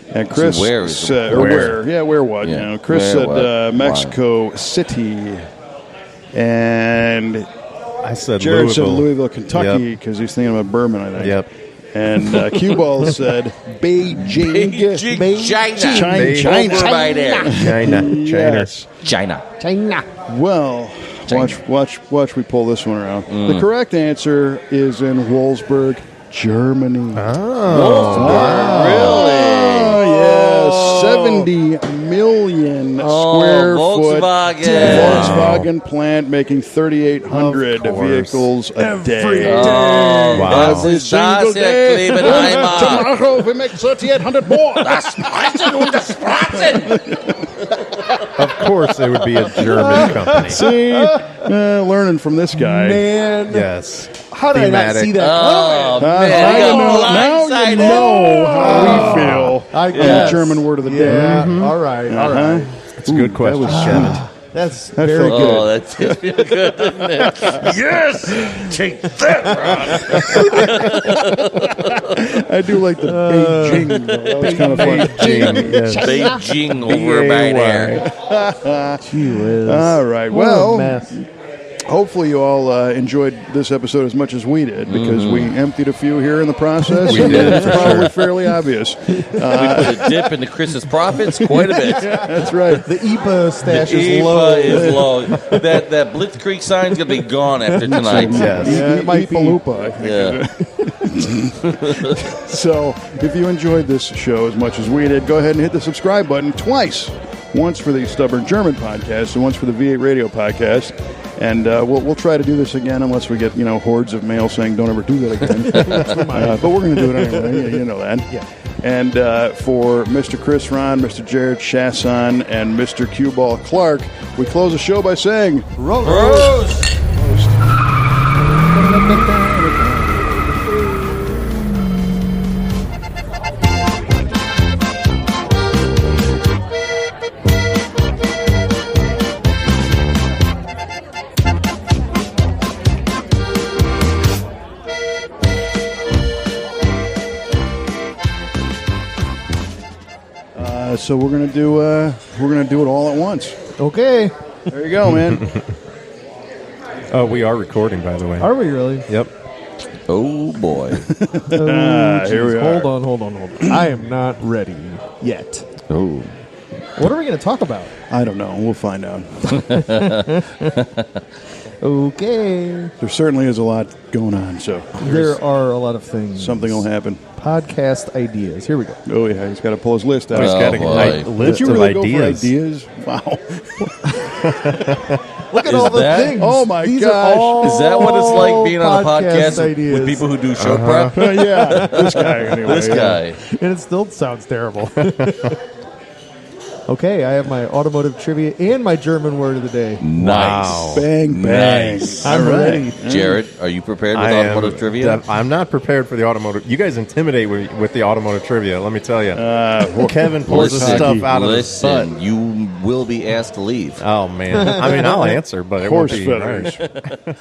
S1: And Chris
S2: Where is
S1: said,
S2: it?
S1: or
S2: Where?
S1: where? Yeah, where what?
S2: Yeah.
S1: You know, Chris
S2: Where,
S1: said
S2: what,
S1: Mexico City. And
S4: I said
S1: Jared
S4: Louisville.
S1: said Louisville, Kentucky,
S4: Yep.
S1: because he's thinking about bourbon, I think.
S4: Yep.
S1: And Q-Ball said Beijing.
S2: China. Over by there.
S4: China.
S1: Yes.
S2: China.
S1: Well, watch we pull this one around. The correct answer is in Wolfsburg, Germany.
S2: Really?
S1: Oh, yeah. 70 million square foot Volkswagen plant making 3,800
S4: Of course.
S1: vehicles a day.
S2: Oh,
S4: Wow.
S1: Every single day.
S2: Klebenheimer.
S1: Tomorrow we make 3,800 more.
S4: Of course, it would be a German company.
S1: See, learning from this guy.
S3: Man,
S4: Yes.
S3: how did I not
S4: Thematic.
S3: see that
S2: Oh,
S3: coming?
S2: man.
S1: now
S2: I
S1: you
S2: got
S1: know
S2: blindsided.
S1: how we feel.
S3: I
S1: on the
S3: guess.
S1: German word of the day.
S3: Yeah, all right, all right.
S4: It's a good question,
S1: that was
S4: Kevin.
S3: That's
S1: That
S3: very
S1: felt
S3: good.
S2: Oh, that tastes real good, doesn't it? Yes! Take that, Ron.
S1: I do like the Beijing, though. That was kind of fun.
S2: Beijing over by there.
S3: Gee whiz.
S1: All right.
S3: What a
S1: Well,
S3: mess.
S1: hopefully you all enjoyed this episode as much as we did, because we emptied a few here in the process.
S4: We did,
S1: It's
S4: for
S1: probably
S4: sure.
S1: fairly obvious.
S2: We put a dip into Chris's profits quite a bit.
S1: That's right.
S3: The eepa stash is
S2: eepa
S3: low.
S2: is low. That Blitzkrieg sign's going to be gone after tonight.
S4: Yes.
S3: Yeah, it might be.
S1: Eepa-loopa, I think.
S2: Yeah.
S1: So, if you enjoyed this show as much as we did, go ahead and hit the subscribe button twice. Once for the Stubborn German podcast and once for the V8 Radio podcast. And we'll try to do this again unless we get hordes of mail saying don't ever do that again. But we're going to do it anyway. You know that.
S3: Yeah.
S1: And for Mr. Chris Ron, Mr. Jared Chasson, and Mr. Q-Ball Clarke, we close the show by saying
S2: Rose.
S1: so we're gonna do it all at once.
S3: Okay.
S1: There you go, man.
S4: Oh, we are recording, by the way.
S3: Are we really?
S4: Yep.
S2: Oh, boy.
S1: Here we are.
S3: Hold on. I am not ready yet.
S2: Oh.
S3: What are we going to talk about?
S1: I don't know. We'll find out.
S3: Okay.
S1: There certainly is a lot going on, so
S3: There are a lot of things.
S1: something will happen.
S3: Podcast ideas. Here we go.
S1: Oh yeah, he's got to pull his list out.
S4: He's got a
S2: boy.
S4: list
S1: Did you
S4: of
S1: really go for
S4: ideas.
S1: ideas? Wow.
S3: Look at
S2: Is
S3: all the
S2: that-
S3: things.
S1: Oh, my
S3: These
S1: gosh.
S3: Are all
S2: Is that what it's like being on a podcast
S3: ideas.
S2: with people who do show prep?
S1: Yeah, this guy anyway.
S2: This guy.
S3: And it still sounds terrible. Okay, I have my automotive trivia and my German word of the day.
S2: Nice.
S1: Bang bang.
S2: Nice.
S3: I'm
S1: All right.
S3: ready.
S2: Jared, are you prepared with
S4: I am
S2: automotive trivia?
S4: I'm not prepared for the automotive. You guys intimidate with the automotive trivia. Let me tell you.
S1: Well,
S4: Kevin pulls the stuff out of his butt.
S2: Listen, you will be asked to leave.
S4: Oh man. I mean, I'll answer, but it won't
S1: horse
S4: be
S1: feathers.
S4: right.